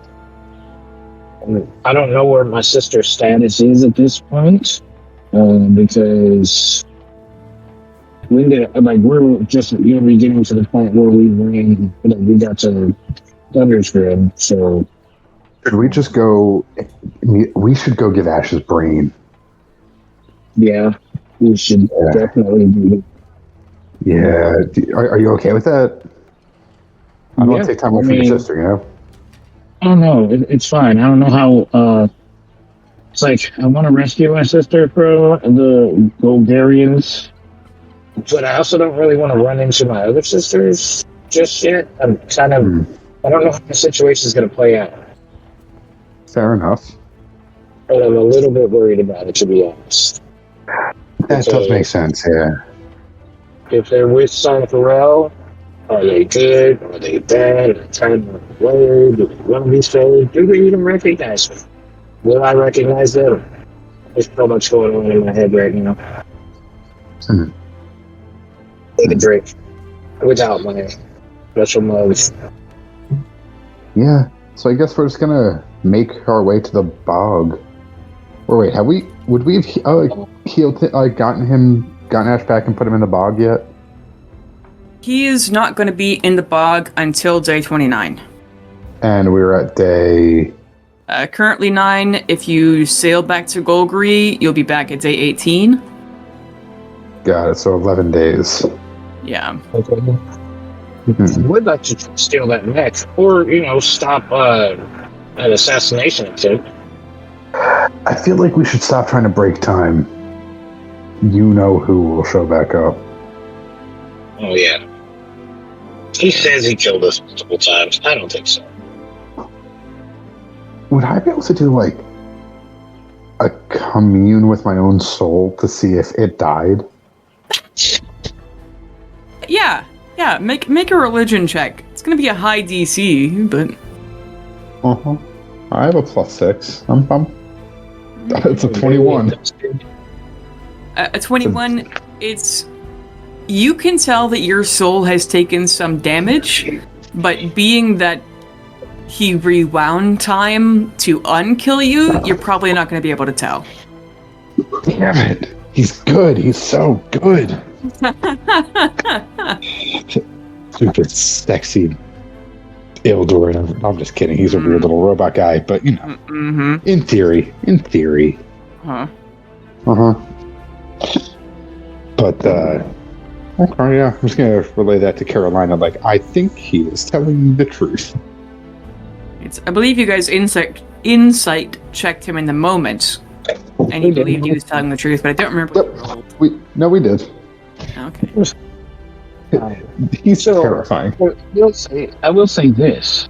I don't know where my sister's status is at this point, because we're just getting to the point where we got to Thunder's Grid. So Should we just go? We should go give Ash his brain. yeah, we should definitely do it. Yeah. Are you okay with that? I don't want to take time away from your sister, you know? I don't know. It's fine. I don't know how. It's like I want to rescue my sister from the Bulgarians, but I also don't really want to run into my other sisters just yet. I'm kind of. I don't know how the situation is going to play out. Fair enough. But I'm a little bit worried about it, to be honest. That does make sense, yeah. If they're with Son Pharrell, are they good? Are they bad? Are they kind of weird? Do they want to be saved? Do they even recognize me? Will I recognize them? There's so much going on in my head right now. Take a drink without my special modes. Yeah. So I guess we're just gonna make our way to the bog. Or wait, would we have healed, gotten Ash back and put him in the bog yet? He is not going to be in the bog until day 29. And we were at day... Currently 9. If you sail back to Golgari, you'll be back at day 18. Got it, so 11 days. Yeah. Okay. Mhm. would like to steal that mech, or stop an assassination attempt. I feel like we should stop trying to break time. You know who will show back up. Oh yeah, he says he killed us multiple times. I don't think so. Would I be able to do like a commune with my own soul to see if it died? Yeah. Make a religion check. It's gonna be a high DC, but I have a +6. It's a 21. A 21. It's you can tell that your soul has taken some damage, but being that he rewound time to unkill you, you're probably not going to be able to tell. Damn it! He's good. He's so good. Stupid, sexy Ildor. I'm just kidding. He's a weird little robot guy, but in theory. Huh. But okay, yeah. I'm just gonna relay that to Carolina. Like, I think he is telling the truth. I believe you guys insight checked him in the moment, and he believed he was telling the truth, but I don't remember. We did. Okay. He's terrifying. I will say this: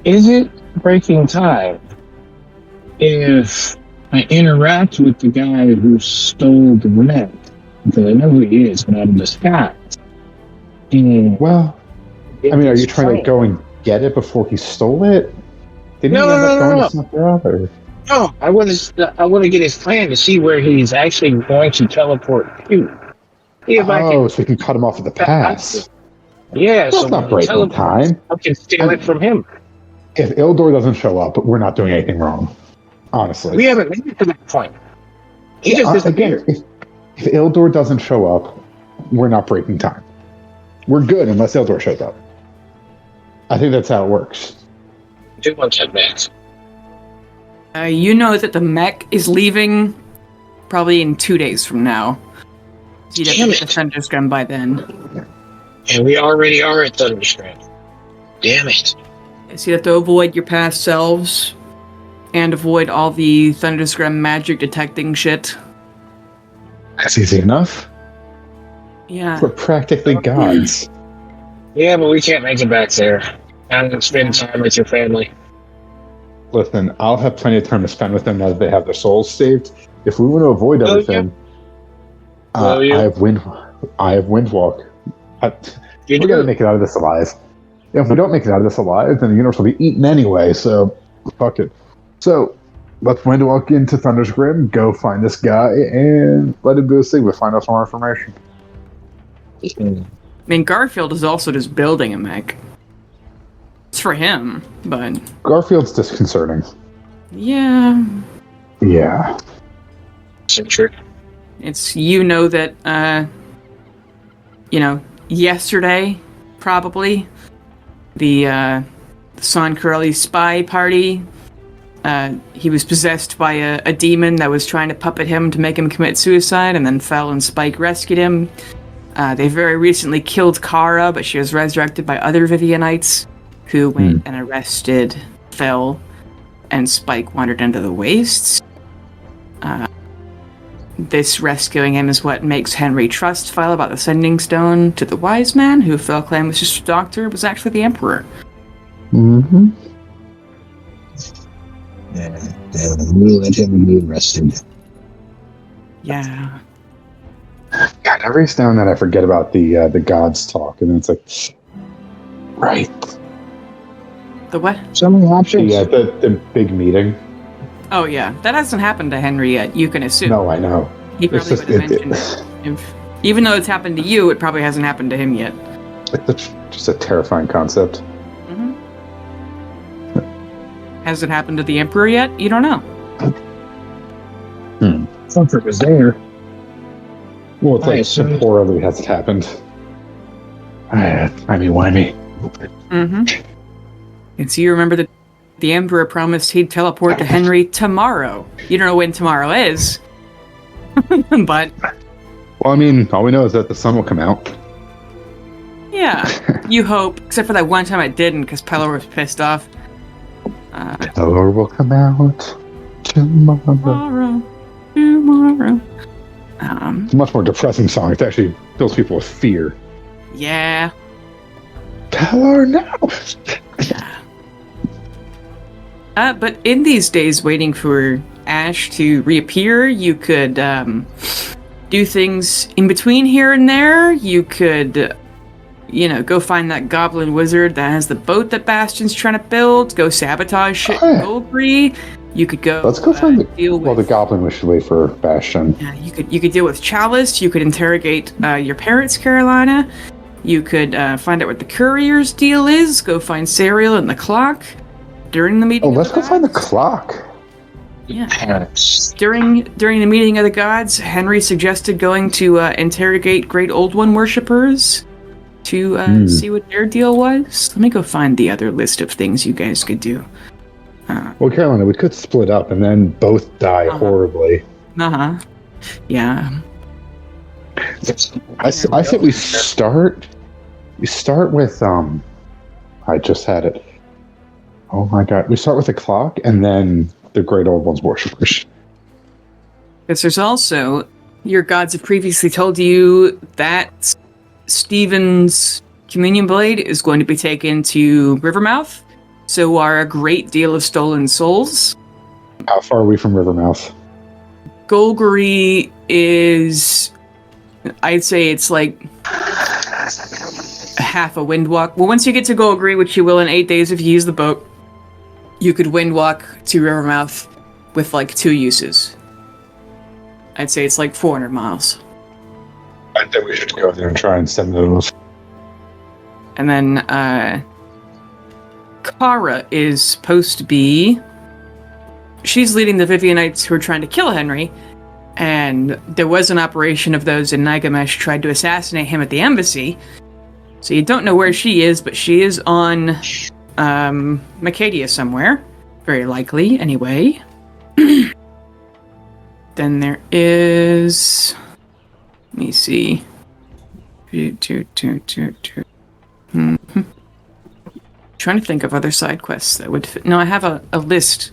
is it breaking time if I interact with the guy who stole the mech? Because I know who he is, but out of the sky. Well, I mean, are you trying to go and get it before he stole it? Didn't he end up going to some brother? No, I want to get his plan to see where he's actually going to teleport to. So he can cut him off at the pass. Yeah, that's not breaking time. I can steal it from him. If Ildor doesn't show up, we're not doing anything wrong. Honestly, we haven't made it to that point. He just disappeared. If Ildor doesn't show up, we're not breaking time. We're good unless Ildor shows up. I think that's how it works. 2 months advance. You know that the mech is leaving probably in 2 days from now. You'd have to get the Thunderscrum by then. And we already are at Thunderscrum. Damn it. So you have to avoid your past selves and avoid all the Thunderscrum magic detecting shit. That's easy enough. Yeah. We're practically gods. Yeah, but we can't make it back there. And spend time with your family. Listen, I'll have plenty of time to spend with them now that they have their souls saved. If we want to avoid everything, I have Windwalk. We're going to make it out of this alive. If we don't make it out of this alive, then the universe will be eaten anyway, so fuck it. So, let's Windwalk into Thunder's Grim, go find this guy, and let him do his thing. We'll find out some more information. I mean, Garfield is also just building a mech. It's for him, but... Garfield's disconcerting. Yeah. Yeah. True. It's, that, yesterday, probably, the Son Curly spy party, he was possessed by a demon that was trying to puppet him to make him commit suicide, and then Fel and Spike rescued him. They very recently killed Kara, but she was resurrected by other Vivianites, who went and arrested Fel, and Spike wandered into the wastes. This rescuing him is what makes Henry trust Fel about the Sending Stone to the Wise Man, who Fel claimed was just a doctor, was actually the Emperor. Mm-hmm. Yeah, we let him be arrested. Yeah. God, every now and then I forget about the gods talk, and then it's like, right. The what? So many options. Yeah, the big meeting. Oh yeah, that hasn't happened to Henry yet. You can assume. No, I know. He probably would have mentioned it. Even though it's happened to you, it probably hasn't happened to him yet. It's just a terrifying concept. Mm-hmm. Has it happened to the Emperor yet? You don't know. Comfort was there. Well, it's like temporally has it happened. Timey-wimey. Mm-hmm. And so you remember that the Emperor promised he'd teleport to Henry tomorrow. You don't know when tomorrow is. But... Well, I mean, all we know is that the sun will come out. Yeah, you hope. Except for that one time I didn't, because Pelor was pissed off. Pelor will come out tomorrow. Tomorrow. It's a much more depressing song. It actually fills people with fear. Yeah. Pelor, no! But in these days, waiting for Ash to reappear, you could do things in between here and there. You could, go find that goblin wizard that has the boat that Bastion's trying to build. Go sabotage shit in Goldbury. You could go. Let's go find the goblin we should wait for Bastion. Yeah, you could deal with Chalice. You could interrogate your parents, Carolina. You could find out what the courier's deal is. Go find Serial and the clock. During the meeting. Oh, let's go find the clock. Yeah. During the meeting of the gods, Henry suggested going to interrogate Great Old One worshippers to see what their deal was. Let me go find the other list of things you guys could do. Well, Carolina, we could split up and then both die horribly. Yeah. I said we start. We start with I just had it. Oh my god. We start with the clock and then the Great Old One's worshippers. Because there's also, your gods have previously told you that Stephen's communion blade is going to be taken to Rivermouth. So are a great deal of stolen souls. How far are we from Rivermouth? Golgari is, I'd say it's like half a wind walk. Well, once you get to Golgari, which you will in 8 days if you use the boat, you could wind walk to Rivermouth with like 2 uses. I'd say it's like 400 miles. I think we should go there and try and send those. And then Kara is supposed to be... She's leading the Vivianites who are trying to kill Henry. And there was an operation of those in Nagamesh tried to assassinate him at the embassy. So you don't know where she is, but she is on Macadia somewhere. Very likely, anyway. Then there is... Let me see. Trying to think of other side quests that would fit. No, I have a list.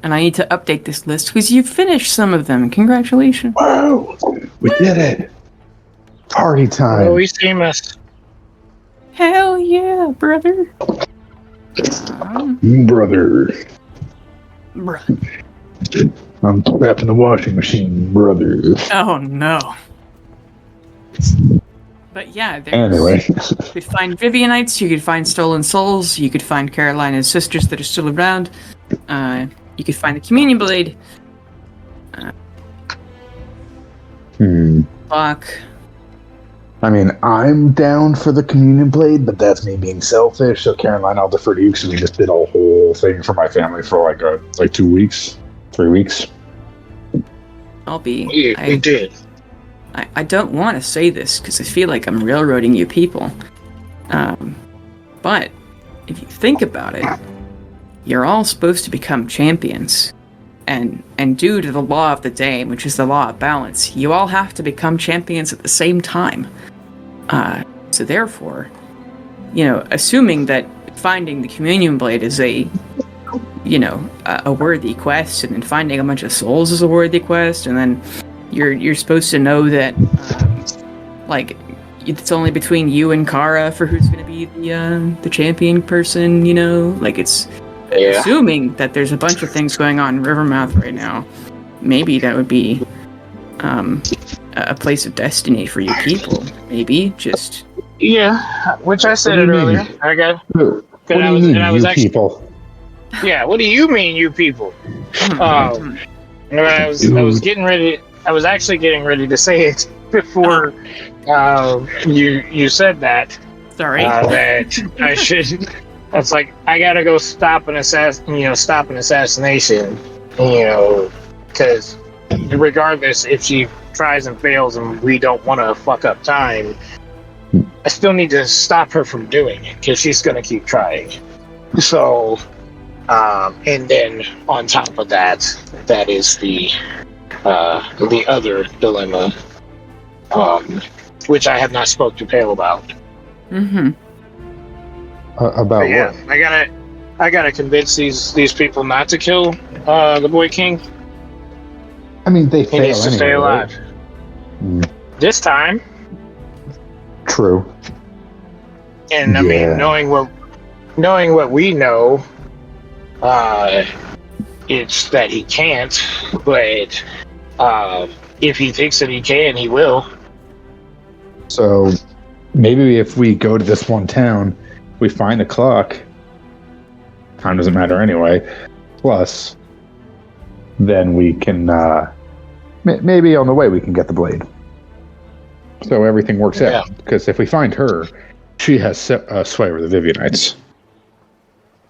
And I need to update this list because you've finished some of them. Congratulations. Wow! We did it! Party time! Oh, we famous. Hell yeah, brother. Brother. Bruh. I'm trapped in the washing machine, brother. Oh no. But yeah, anyway. You could find Vivianites, you could find Stolen Souls, you could find Carolina's sisters that are still around. You could find the Communion Blade. Fuck. I mean, I'm down for the Communion Blade, but that's me being selfish. So, Caroline, I'll defer to you because we just did a whole thing for my family for like 2 weeks, 3 weeks. I'll be. We did. I don't want to say this because I feel like I'm railroading you people. But if you think about it, you're all supposed to become champions. And due to the law of the day, which is the law of balance, you all have to become champions at the same time. So therefore, assuming that finding the Communion Blade is a worthy quest, and then finding a bunch of souls is a worthy quest, and then you're supposed to know that, it's only between you and Kara for who's going to be the champion person, it's... Yeah. Assuming that there's a bunch of things going on in Rivermouth right now, maybe that would be a place of destiny for you people. Maybe just which I said it earlier. I was actually people. Yeah, what do you mean, you people? I was getting ready. I was actually getting ready to say it before you said that. Sorry. That I should. It's like I gotta go stop an assassination, because regardless if she tries and fails and we don't want to fuck up time, I still need to stop her from doing it because she's gonna keep trying. So, and then on top of that, that is the other dilemma, which I have not spoke to Pale about. Mm-hmm. About But yeah, what? I gotta convince these people not to kill the boy king. I mean, they He fail needs to anyway, stay right? alive. This time, True. and I mean, knowing what we know, it's that he can't. But if he thinks that he can, he will. So maybe if we go to this one town, we find the clock. Time doesn't matter anyway. Plus, then we can maybe on the way we can get the blade. So everything works out. Because if we find her, she has sway over the Vivianites.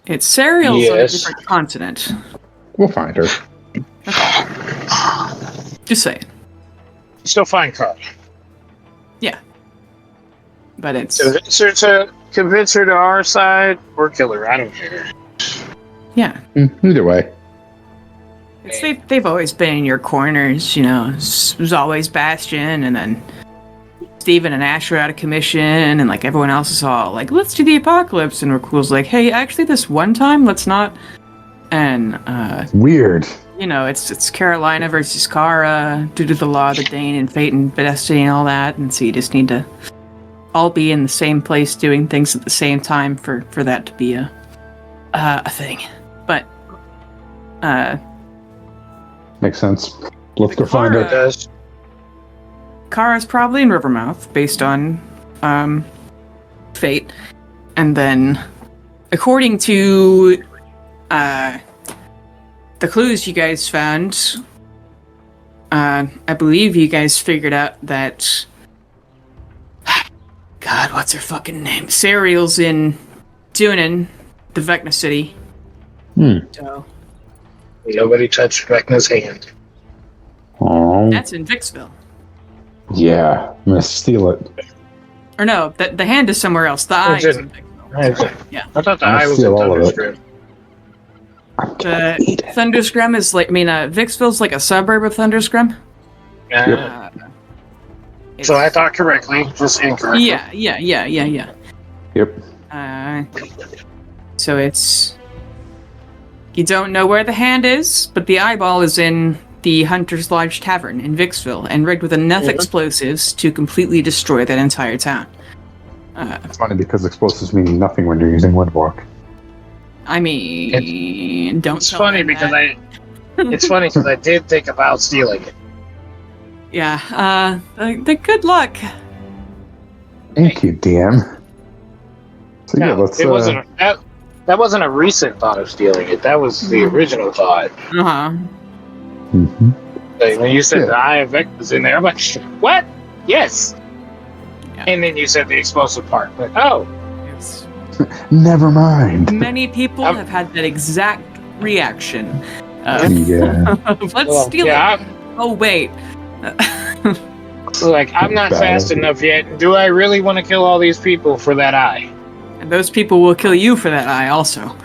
It's cereals on a different continent. We'll find her. Okay. Just saying. Still find Carl. Yeah. But it's... Convince her to our side or kill her. I don't care. Yeah. Either way. They've always been in your corners, you know. It was always Bastion, and then Steven and Ash are out of commission, and like everyone else is all like, let's do the apocalypse, and Rakul's like, hey, actually this one time, let's not. And weird. You know, it's Carolina versus Kara due to the law of the Dane and fate and destiny and all that, and so you just need to all be in the same place doing things at the same time for that to be a thing. But makes sense. Let's go find her. Kara's probably in Rivermouth, based on fate. And then, according to the clues you guys found, I believe you guys figured out that... God, what's her fucking name? Serial's in Dunin, the Vecna city. So... Nobody touched Vecna's hand. Oh. That's in Vicksville. Yeah, I'm gonna steal it. Or no, the hand is somewhere else. The eye is in Vicksville. Yeah. I thought the eye was in Thunderscrim. Thunderscrim is like, Vicksville's like a suburb of Thunderscrim. So I thought correctly, just incorrectly. Yeah. Yep. So it's... You don't know where the hand is, but the eyeball is in the Hunter's Lodge Tavern in Vicksville, and rigged with enough explosives to completely destroy that entire town. It's funny because explosives mean nothing when you're using Windwalk. I mean, don't. It's funny because I did think about stealing it. Yeah. The good luck. Thank you, DM. So yeah, let's. It wasn't that wasn't a recent thought of stealing it. That was the original thought. Mm-hmm. Like, when you said the Eye of Vecna was in there, I'm like, what? Yes. Yeah. And then you said the explosive part. Like, oh. Yes. Never mind. Many people have had that exact reaction. Yeah. Let's steal it. Oh, wait. So, like, I'm not fast enough yet. Do I really want to kill all these people for that eye? And those people will kill you for that eye also.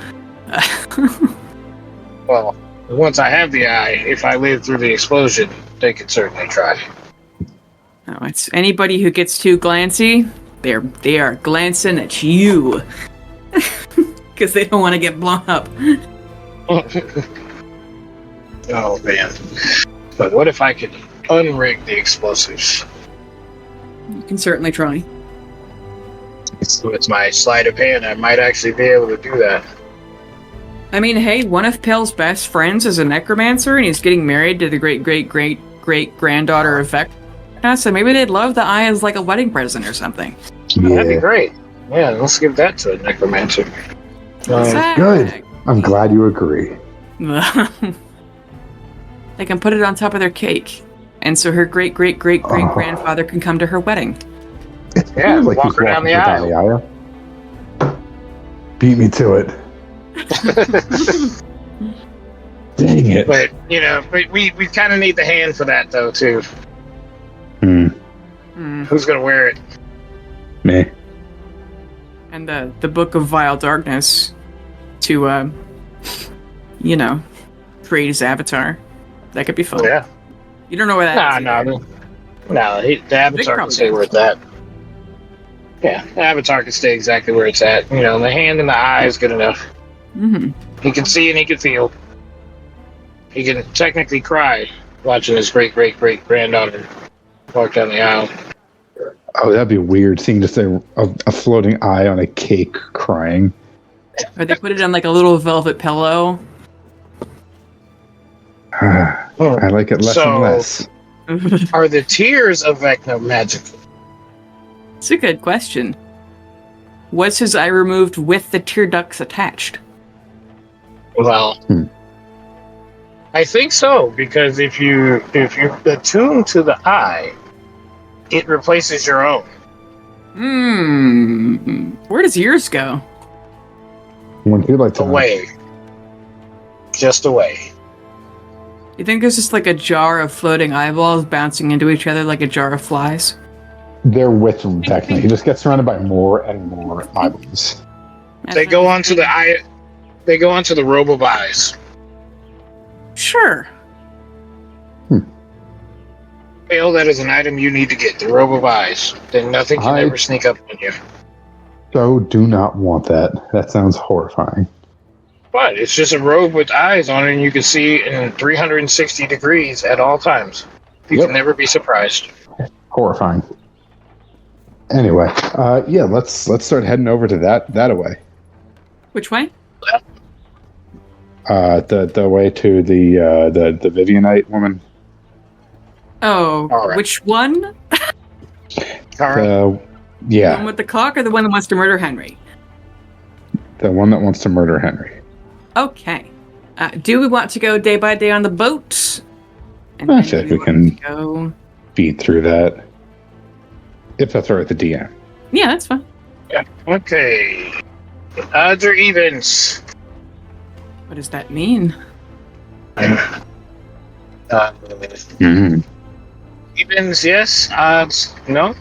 Well, once I have the eye, if I live through the explosion, they could certainly try. No, it's anybody who gets too glancy, they are glancing at you. Because they don't want to get blown up. Oh, man. But what if I could unrig the explosives? You can certainly try. With my sleight of hand, I might actually be able to do that. I mean, hey, one of Pale's best friends is a necromancer, and he's getting married to the great-great-great-great-granddaughter of Vecna, so maybe they'd love the eye as like a wedding present or something. Yeah. That'd be great. Yeah, let's give that to a necromancer. Good. I'm glad you agree. They can put it on top of their cake, and so her great-great-great-great-grandfather can come to her wedding. Yeah, like walk her down the aisle. Beat me to it. Dang it. But, we kind of need the hand for that, though, too. Who's going to wear it? Me. And the Book of Vile Darkness to, create his avatar. That could be fun. Yeah. You don't know where that is. No, the avatar can stay worth that. Yeah, the avatar can stay exactly where it's at. You know, the hand and the eye is good enough. Mm-hmm. He can see and he can feel. He can technically cry watching his great-great-great-granddaughter walk down the aisle. Oh, that'd be weird seeing just a floating eye on a cake crying. Or they put it on like a little velvet pillow. I like it less and less. Are the tears of Vecna magical? It's a good question. Was his eye removed with the tear ducts attached? Well, I think so, because if you attune to the eye, it replaces your own. Where does yours go? Wouldn't you like to know? Away. Just away. You think there's just like a jar of floating eyeballs bouncing into each other like a jar of flies? They're with Vecna. He just gets surrounded by more and more eyeballs. They go onto the eye. They go onto the robe of eyes. Sure. Fail, that is an item you need to get. The robe of eyes. Then nothing can ever sneak up on you. So do not want that. That sounds horrifying. But it's just a robe with eyes on it, and you can see in 360 degrees at all times. You can never be surprised. Horrifying. Anyway, yeah, let's start heading over to that away. Which way? The way to the Vivianite woman. Oh, right. Which one? All right. The Yeah, one with the cock or the one that wants to murder Henry? the one that wants to murder Henry. Okay. Do we want to go day by day on the boat? And I then feel like do we want can to go... beat through that. If that's all right with the DM. Yeah, that's fine. Yeah. Okay. Odds or evens? What does that mean? Evens, yes. Odds, no.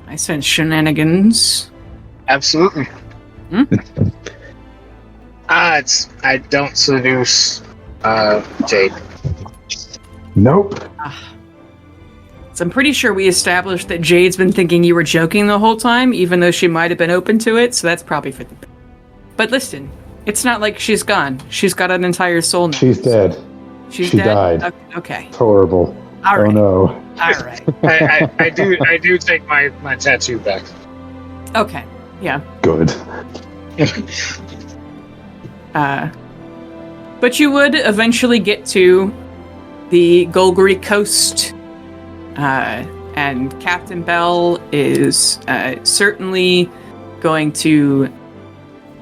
I sense shenanigans. Absolutely. Odds, I don't seduce Jade. Nope. So I'm pretty sure we established that Jade's been thinking you were joking the whole time, even though she might have been open to it, so that's probably for the... But listen, it's not like she's gone. She's got an entire soul now. She's dead. She died. Okay. It's horrible. All right. Oh no. All right. I do take my tattoo back. Okay. Yeah. Good. But you would eventually get to the Golgari coast, and Captain Bell is certainly going to.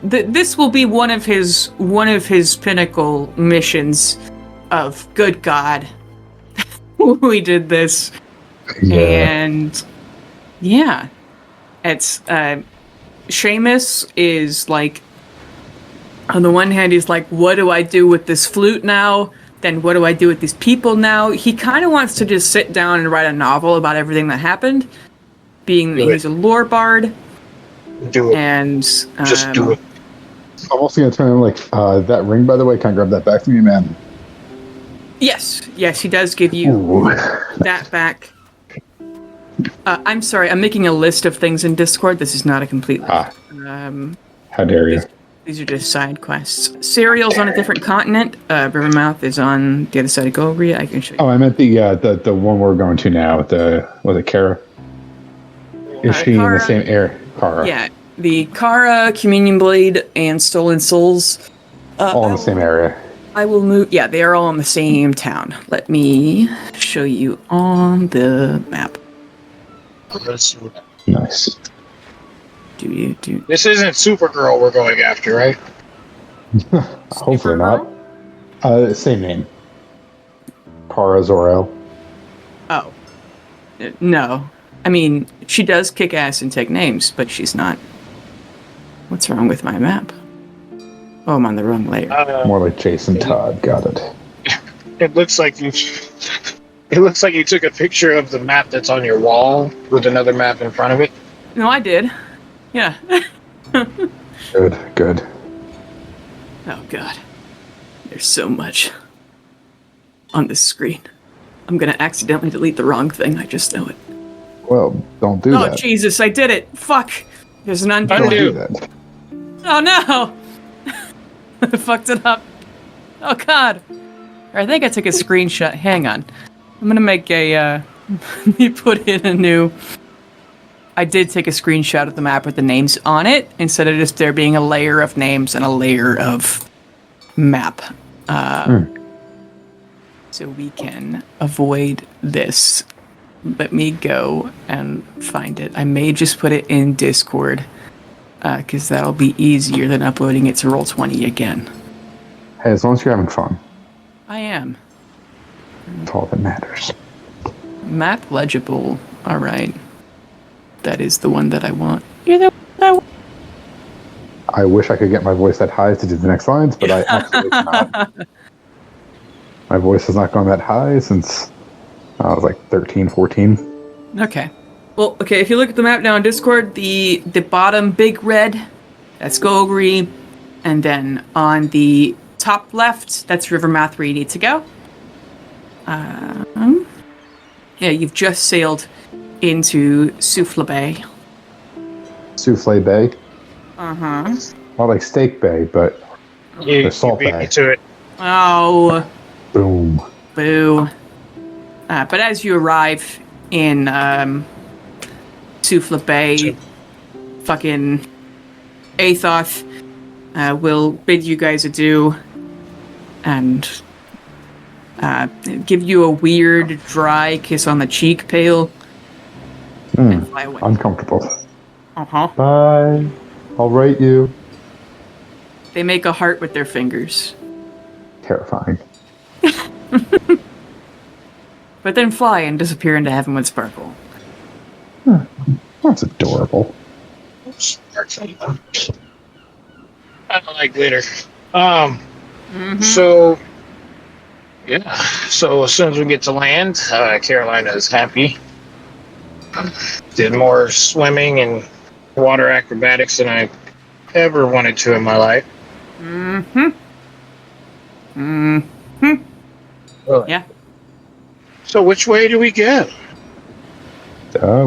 This will be one of his pinnacle missions. Of good God, we did this, and yeah, it's Seamus is like. On the one hand, he's like, what do I do with this flute now? Then what do I do with these people now? He kind of wants to just sit down and write a novel about everything that happened, being that he's a lore bard. Do it. And Just do it. I'm also going to turn him like, that ring, by the way, can I grab that back from you, man? Yes, he does give you that back. I'm sorry, I'm making a list of things in Discord. This is not a complete list. How dare you? These are just side quests. Serial's on a different continent. Rivermouth is on the other side of Golgari. I can show you. Oh, I meant the one we're going to now. Was it Kara? Is she Kara, in the same area? Kara. Yeah, the Kara, Communion Blade, and Stolen Souls. All in the same area. I will move. Yeah, they are all in the same town. Let me show you on the map. Nice. Do. This isn't Supergirl we're going after, right? Hopefully not. Same name. Kara Zor-El. Oh. No. I mean, she does kick ass and take names, but she's not. What's wrong with my map? Oh, I'm on the wrong layer. More like Jason Todd. Got it. It looks like you. It looks like you took a picture of the map that's on your wall with another map in front of it. No, I did. Yeah. Good. Oh, God. There's so much on this screen. I'm gonna accidentally delete the wrong thing, I just know it. Well, don't do Oh, that. Jesus, I did it. Fuck. There's an undo. Don't do Undo. that. Oh, no. I fucked it up. Oh, God. I think I took a screenshot. Hang on. I'm going to make a, let me put in a new... I did take a screenshot of the map with the names on it, instead of just there being a layer of names and a layer of map. So we can avoid this. Let me go and find it. I may just put it in Discord, because that'll be easier than uploading it to Roll20 again. Hey, as long as you're having fun, I am. that's all that matters. Map legible. All right. That is the one that I want. You're the one I want. I wish I could get my voice that high to do the next lines, but I absolutely cannot. My voice has not gone that high since I was like 13, 14. Okay. Well, okay, if you look at the map now on Discord, the bottom big red, that's Golgari. And then on the top left, that's Rivermouth where you need to go. Yeah, you've just sailed into Souffle Bay. Souffle Bay. Uh-huh. Well, like Steak Bay, but You Salt beat Bay. me to it. Oh, Boom. boo. But as you arrive in Souffle Bay, fucking Athoth will bid you guys adieu and give you a weird, dry kiss on the cheek, Pale, and fly away. Uncomfortable. Uh-huh. Bye. I'll rate you. They make a heart with their fingers, Terrifying. but then fly and disappear into heaven with sparkle. That's adorable. I don't like glitter. So, yeah. So as soon as we get to land, Carolina is happy. Did more swimming and water acrobatics than I ever wanted to in my life. Yeah. So which way do we go?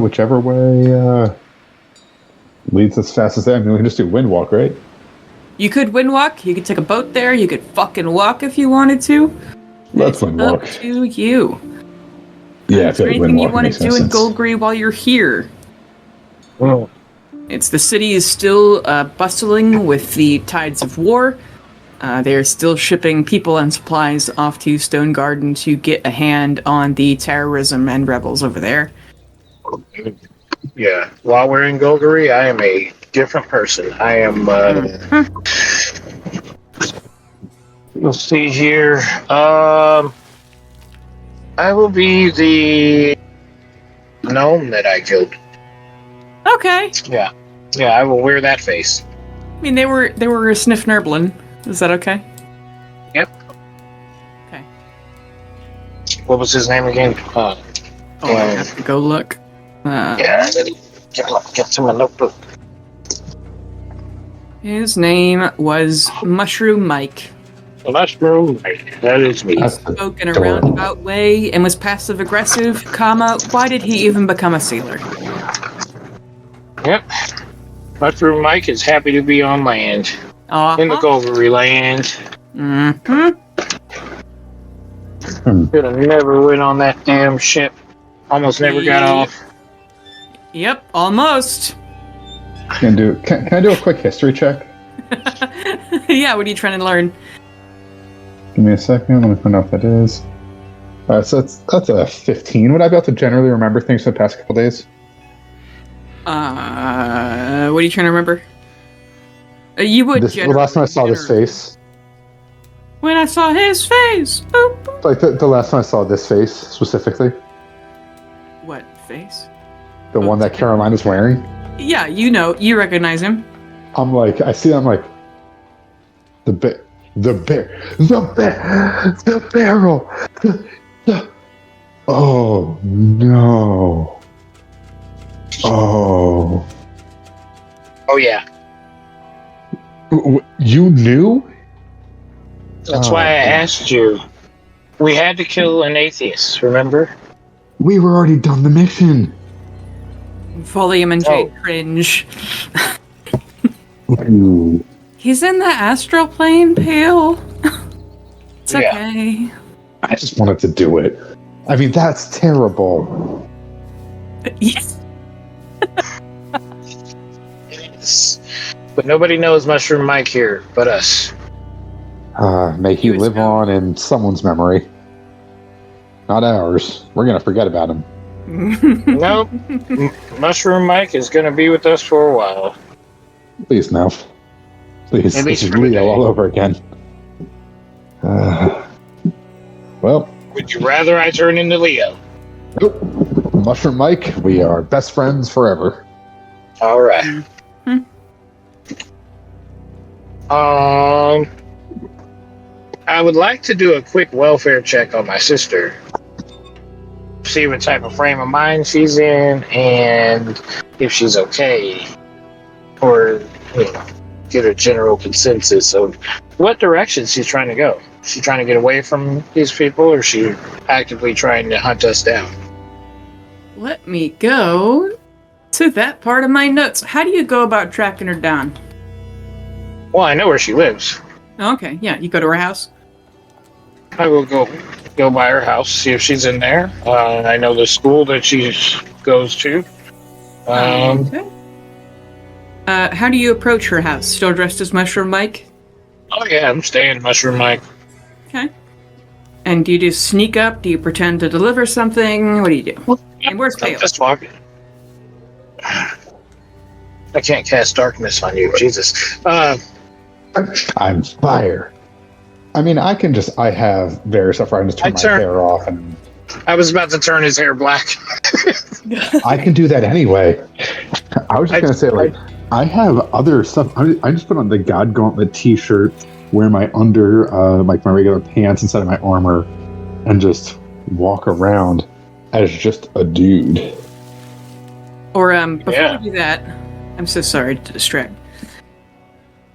Whichever way leads us fastest there. I mean, we can just do wind walk, right? You could wind walk. You could take a boat there. You could fucking walk if you wanted to. Let's wind Up walk. to you. Yeah, I Is there feel like anything wind you walk want makes to no do in sense. Golgari while you're here? Oh, It's the city is still bustling with the tides of war. They are still shipping people and supplies off to Stone Garden to get a hand on the terrorism and rebels over there. yeah. While we're in Golgari, I am a different person. I am. Let's see here. I will be the gnome that I killed. Okay. Yeah, I will wear that face. I mean, they were a sniff nerblin. Is that okay? Yep. Okay. What was his name again? Oh, I have to go look. Yeah, get to my notebook. His name was Mushroom Mike. The mushroom, that is me. That's Spoke in a adorable. roundabout way and was passive aggressive, comma, why did he even become a sailor? Yep. Mushroom Mike is happy to be on land. In the Golgari land. Could have never went on that damn ship. Almost never got off. Yep, almost. Can I do a quick history check? Yeah, what are you trying to learn? Give me a second. Let me find out what that is. So that's a 15. Would I be able to generally remember things for the past couple days? What are you trying to remember? You would The last time I saw this generally- face. When I saw his face. Boop, boop. Like the last time I saw this face specifically. What face? The one that Carolina's wearing. Yeah, you recognize him. I'm like, I see. I'm like, the barrel. Oh no. Oh. Oh, yeah. You knew? That's why I asked you. We had to kill an atheist, remember? We were already done the mission. Volume and Jade cringe. Ooh. He's in the astral plane, Pale. It's okay. I just wanted to do it. I mean, that's terrible. Yes. Yes. But nobody knows Mushroom Mike here but us. May he live on in someone's memory. Not ours. We're going to forget about him. Nope. Mushroom Mike is going to be with us for a while. Please, no. Please, At this least is for the Leo day. all over again. Well, Would you rather I turn into Leo? nope. Mushroom Mike, we are best friends forever. All right. I would like to do a quick welfare check on my sister. See what type of frame of mind she's in and if she's okay. Or, get a general consensus of what direction she's trying to go. Is she trying to get away from these people or is she actively trying to hunt us down? Let me go to that part of my notes. How do you go about tracking her down? Well, I know where she lives. Okay, yeah, you go to her house. I will go by her house, see if she's in there. I know the school that she goes to. Okay. How do you approach her house? Still dressed as Mushroom Mike? Oh yeah, I'm staying Mushroom Mike. Okay. And do you just sneak up? Do you pretend to deliver something? What do you do? And where's I'm Pale? just walking. I can't cast darkness on you, Jesus. I'm fire. I mean, I have various stuff where I can just turn my hair off, and I was about to turn his hair black. I can do that anyway. I was just going to say, I have other stuff. I just put on the God Gauntlet t-shirt, wear my my regular pants instead of my armor, and just walk around as just a dude. Or, before we do that, I'm so sorry to distract.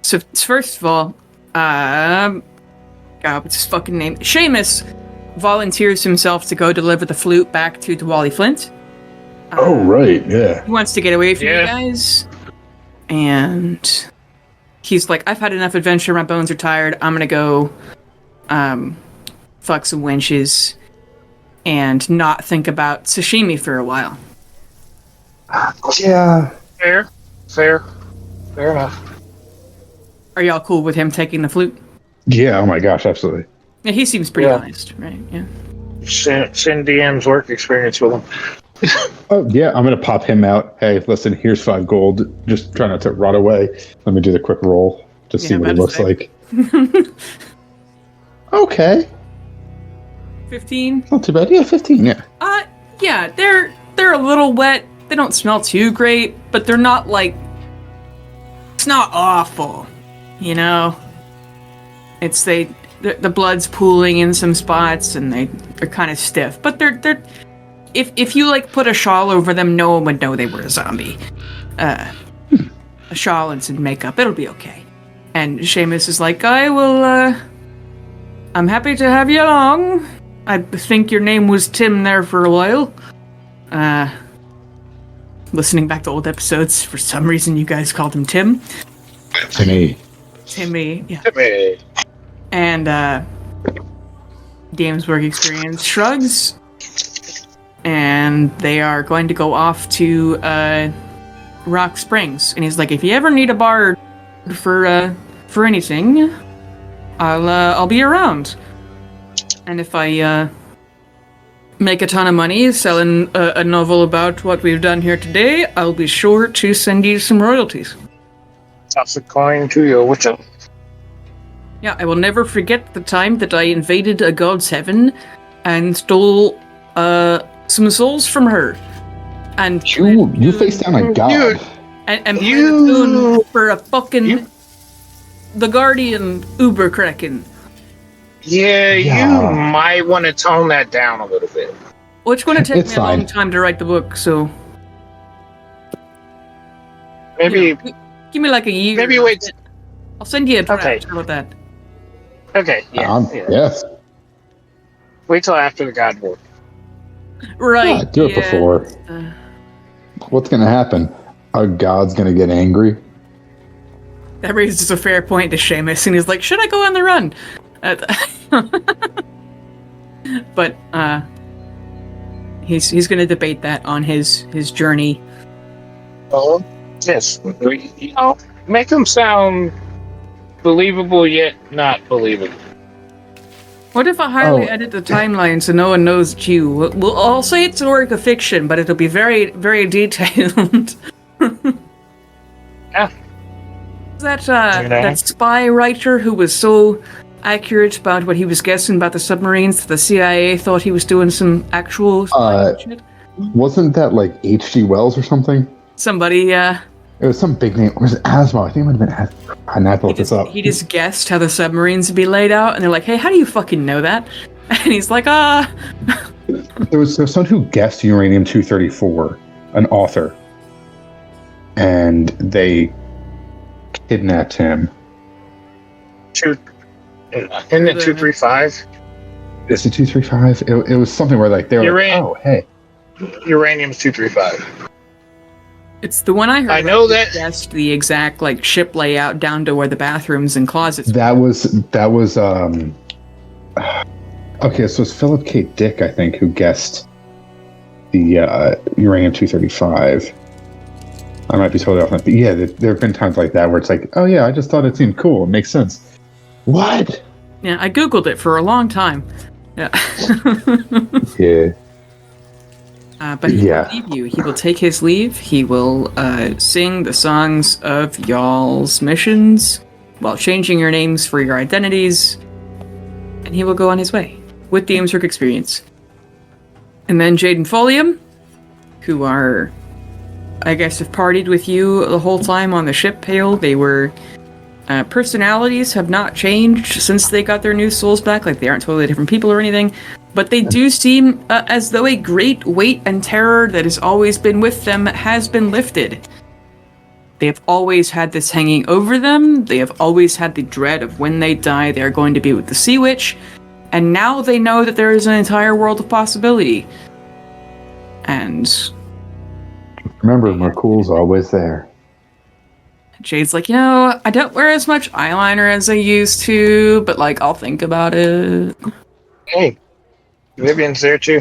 So, first of all, God, what's his fucking name? Seamus volunteers himself to go deliver the flute back to Wally Flint. Oh, right, yeah. He wants to get away from you guys. And he's like, I've had enough adventure, my bones are tired, I'm gonna go fuck some wenches and not think about sashimi for a while. Yeah. Fair enough. Are y'all cool with him taking the flute? Yeah, oh my gosh, absolutely. Yeah, he seems pretty honest, right? Yeah. Send DM's work experience with him. Oh, yeah, I'm going to pop him out. Hey, listen, here's 5 gold. Just try not to rot away. Let me do the quick roll to see what he looks like. Okay. 15? Not too bad. Yeah, 15, yeah. Yeah, they're a little wet. They don't smell too great, but they're not like... It's not awful, you know? It's the blood's pooling in some spots, and they're kind of stiff. But they're if you like put a shawl over them, no one would know they were a zombie. A shawl and some makeup, it'll be okay. And Seamus is like, I'm happy to have you along. I think your name was Tim there for a while. Listening back to old episodes, for some reason you guys called him Tim. Timmy, yeah. Timmy. And DM's work experience shrugs, and they are going to go off to Rock Springs. And he's like, if you ever need a bard for anything, I'll be around. And if I make a ton of money selling a novel about what we've done here today, I'll be sure to send you some royalties. Toss a coin to your witcher. Yeah, I will never forget the time that I invaded a god's heaven and stole some souls from her. And you face down a god. And played a tune for a fucking the Guardian Uber Kraken. Yeah, you might want to tone that down a little bit. Well, it's going to take It's me fine. a long time to write the book, so Maybe give me like a year. maybe wait. I'll send you a draft. Okay. How about that? Okay, yeah. Yes. Wait till after the God War. Right. Yeah, do it before. What's going to happen? Our god's going to get angry. That raises a fair point to Seamus, and he's like, should I go on the run? But he's going to debate that on his journey. Oh, yes. Make them sound believable yet not believable. What if I highly edit the timeline so no one knows it's you? Well, I'll say it's a work of fiction, but it'll be very, very detailed. Yeah. That spy writer who was so accurate about what he was guessing about the submarines that the CIA thought he was doing some actual shit? Wasn't that like H.G. Wells or something? Somebody, It was some big name. Or was it Asimov? I think it might have been Asimov. I have to look this up. He just guessed how the submarines would be laid out, and they're like, hey, how do you fucking know that? And he's like, There was someone who guessed uranium-234, an author. And they kidnapped him. Isn't it 235? Is it 235? It was something where like they were like, oh, hey. Uranium's 235. It's the one I heard. I know that. Guessed the exact like ship layout down to where the bathrooms and closets. That was okay. So it's Philip K. Dick, I think, who guessed the uranium-235. I might be totally off. But yeah, there have been times like that where it's like, oh yeah, I just thought it seemed cool. It makes sense. What? Yeah, I googled it for a long time. Yeah. Yeah. But he will leave you. He will take his leave. He will sing the songs of y'all's missions while changing your names for your identities. And he will go on his way with the Ameswork experience. And then Jade and Folium, who are, I guess, have partied with you the whole time on the ship, Pale. They were... personalities have not changed since they got their new souls back. Like, they aren't totally different people or anything. But they do seem as though a great weight and terror that has always been with them has been lifted. They have always had this hanging over them. They have always had the dread of when they die, they are going to be with the Sea Witch. And now they know that there is an entire world of possibility. And... remember, Merkul's always there. Jade's like, I don't wear as much eyeliner as I used to, but, like, I'll think about it. Hey, Vivian's there too.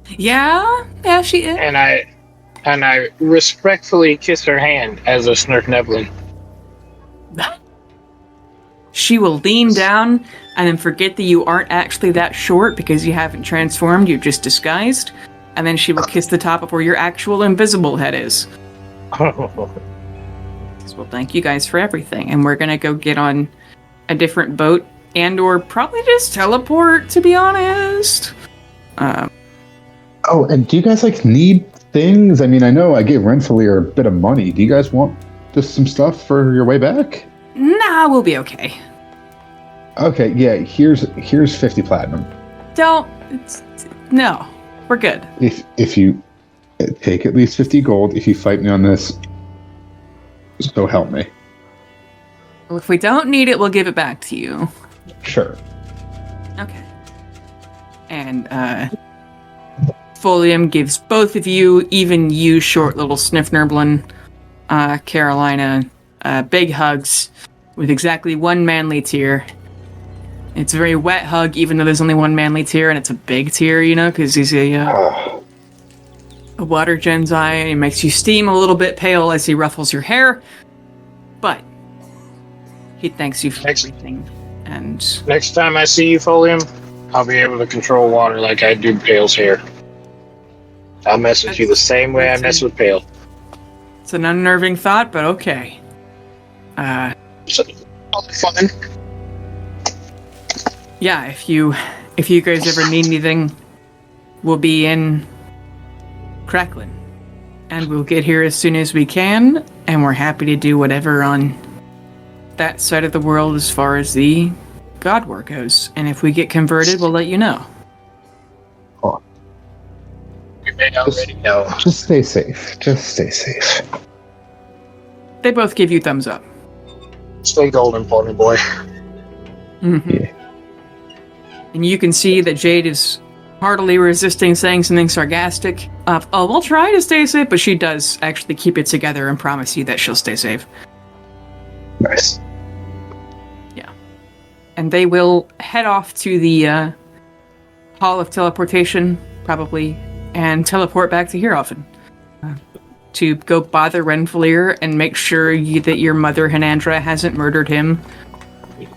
Yeah, she is. And I respectfully kiss her hand as a Snurf Nevlin. She will lean down and then forget that you aren't actually that short because you haven't transformed, you're just disguised. And then she will kiss the top of where your actual invisible head is. Well, thank you guys for everything. And we're gonna go get on a different boat and or probably just teleport, to be honest. Oh, and do you guys need things? I mean, I know I gave Renfilier a bit of money. Do you guys want just some stuff for your way back? Nah, we'll be okay. Okay, yeah, here's 50 platinum. No, we're good. If you take at least 50 gold, if you fight me on this, so help me. Well, if we don't need it, we'll give it back to you. Sure. Okay. And, Folium gives both of you, even you, short little Sniffnerblin, Carolina, big hugs with exactly one manly tear. It's a very wet hug, even though there's only one manly tear, and it's a big tear, because he's a water Gensai, and he makes you steam a little bit pale as he ruffles your hair. But he thanks you for everything. And next time I see you, Folium, I'll be able to control water like I do Pale's hair. I'll mess with you the same way I mess with Pale. It's an unnerving thought, but okay. Fun. Yeah, if you guys ever need anything, we'll be in Cracklin. And we'll get here as soon as we can, and we're happy to do whatever on that side of the world as far as the God War goes. And if we get converted, we'll let you know. Oh. We may already know. Just stay safe. They both give you thumbs up. Stay golden, pony boy. Mm-hmm. Yeah. And you can see that Jade is heartily resisting saying something sarcastic. We'll try to stay safe, but she does actually keep it together and promise you that she'll stay safe. Nice. Yeah. And they will head off to the Hall of Teleportation, probably, and teleport back to here often. To go bother Renfleer and make sure that your mother, Hanandra, hasn't murdered him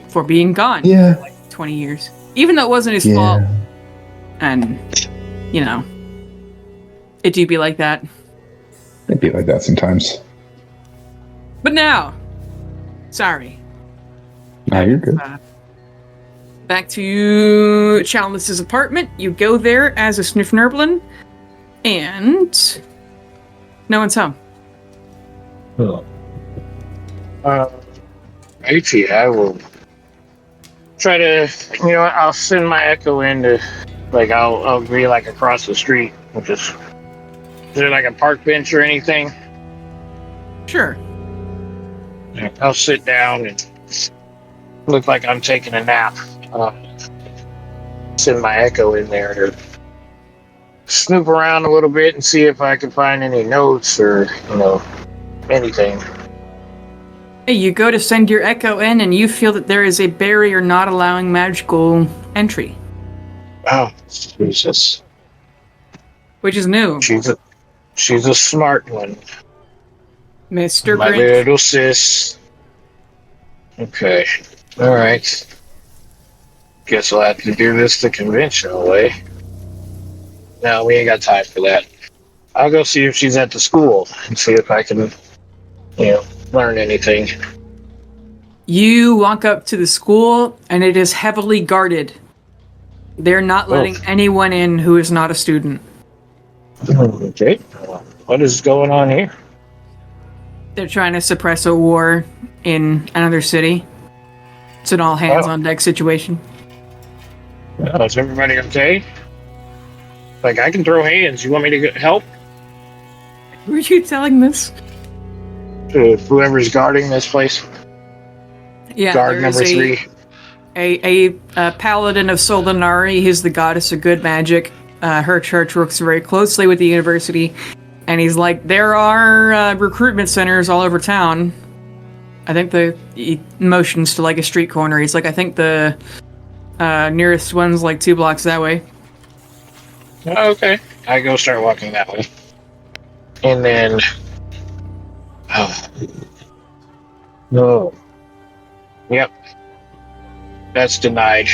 for being gone for like 20 years. Even though it wasn't his fault. And, you know, it do be like that. It'd be like that sometimes. But now, sorry. No, you're good. Back to Chalice's apartment. You go there as a Sniffnerblin, and no one's home. Actually, I will try to, I'll send my echo in to, like, I'll be, like, across the street. Is there, like, a park bench or anything? Sure. I'll sit down and look like I'm taking a nap. Send my echo in there to snoop around a little bit and see if I can find any notes or, anything. Hey, you go to send your echo in and you feel that there is a barrier not allowing magical entry. Oh, Jesus. Which is new. She's a smart one. Mr. My Grinch. little sis. Okay. Alright. Guess I'll have to do this the conventional way. No, we ain't got time for that. I'll go see if she's at the school and see if I can, learn anything. You walk up to the school and it is heavily guarded. They're not letting anyone in who is not a student. Okay. What is going on here? They're trying to suppress a war in another city. It's an all hands on deck situation. Is everybody okay? Like, I can throw hands. You want me to help? Were you telling this? To whoever's guarding this place? Yeah, Guard number 3. A paladin of Solanari. He's the goddess of good magic. Her church works very closely with the university. And he's like, there are recruitment centers all over town. I think he motions to like a street corner. He's like, I think the nearest one's like 2 blocks that way. Oh, okay. I go start walking that way. And then... No. Yep. That's denied.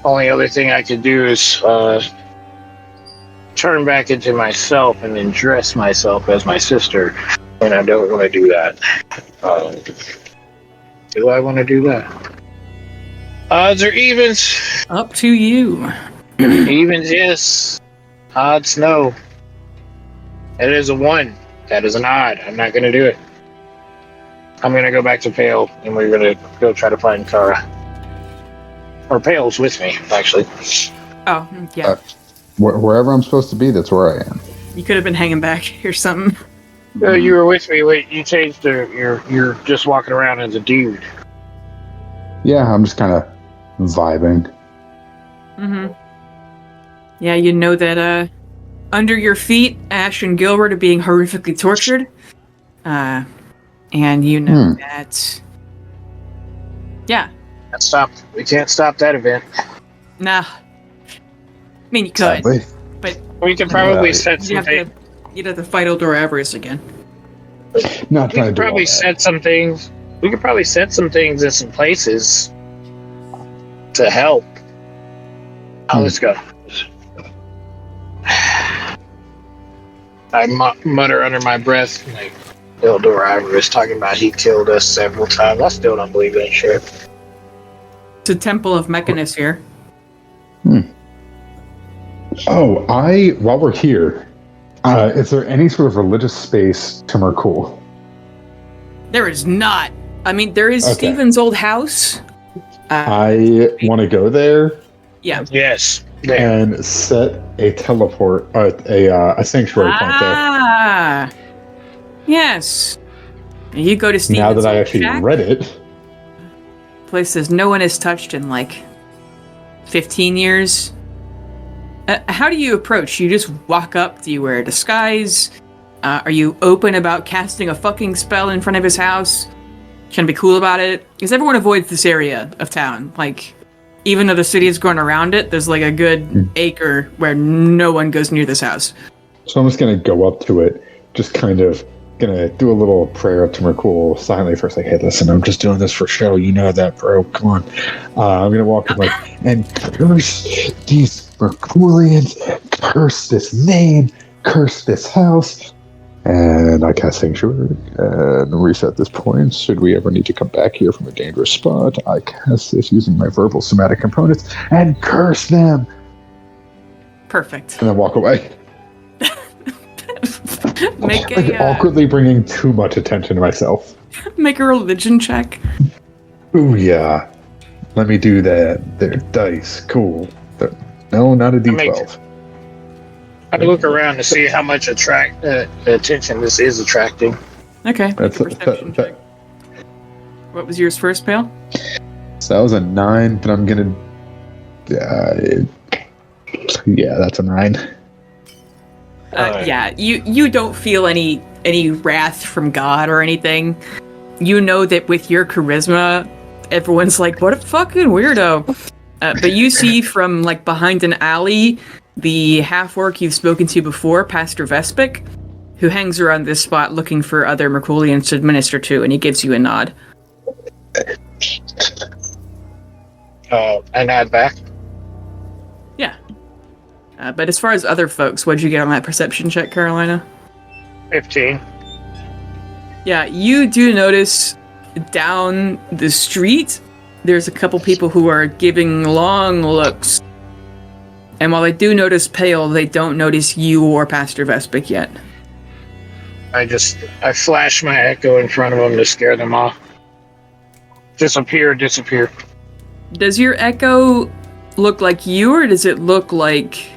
Only other thing I could do is turn back into myself and then dress myself as my sister. And I don't want to do that. Do I want to do that? Odds or evens? Up to you. Evens, yes. Odds, no. That is a 1. That is an odd. I'm not going to do it. I'm going to go back to Pale, and we're going to go try to find Kara. Or Pale's with me, actually. Oh, yeah. Wherever I'm supposed to be, that's where I am. You could have been hanging back or something. You were with me. Wait, you changed you're just walking around as a dude. Yeah, I'm just kind of vibing. Mm-hmm. Yeah, you know that under your feet, Ash and Gilbert are being horrifically tortured. And you know that... Yeah. We can't stop that event. Nah. I mean, you could. Sadly. But we could probably set some things. You'd have to fight Eldor Avarice again. Not We trying could to do all probably that. set some things. We could probably set some things in some places to help. Oh, let's go. I mutter under my breath, like, Eldor Avarice talking about he killed us several times. I still don't believe that shit. It's a temple of Mechanus here. Oh, while we're here, is there any sort of religious space to Merkul? There is not. I mean, there is Okay. Stephen's old house. I want to go there Yeah. Yes. There. and set a teleport, a sanctuary point there. Ah. Yes. You go to Stephen's Now that I old actually shack, read it, places no one has touched in like 15 years. How do you approach? You just walk up? Do you wear a disguise? Are you open about casting a fucking spell in front of his house? Trying to be cool about it? Because everyone avoids this area of town. Like, even though the city is going around it, there's like a good acre where no one goes near this house. So I'm just going to go up to it, just kind of going to do a little prayer up to Merkul silently first, like, hey, listen, I'm just doing this for show. You know that, bro. Come on. I'm going to walk up, like, and curse these Merkulians, curse this name, curse this house. And I cast Sanctuary and reset this point. Should we ever need to come back here from a dangerous spot, I cast this using my verbal somatic components and curse them. Perfect. And then walk away. Make awkwardly bringing too much attention to myself. Make a religion check. Ooh, yeah. Let me do that. They're dice. Cool. No, not a D12. I look around to see how much attention this is attracting. Okay. That's check. What was yours first, Pale? So that was a 9, but I'm gonna. Yeah, that's a 9. Yeah, you don't feel any wrath from God or anything. You know that with your charisma, everyone's like, "What a fucking weirdo." But you see from like behind an alley. The half-orc you've spoken to before, Pastor Vespic, who hangs around this spot looking for other Merkulians to administer to, and he gives you a nod. I nod back. Yeah. But as far as other folks, what'd you get on that perception check, Carolina? 15. Yeah, you do notice down the street, there's a couple people who are giving long looks. And while they do notice Pale, they don't notice you or Pastor Vespic yet. I flash my echo in front of them to scare them off. Disappear. Does your echo look like you, or does it look like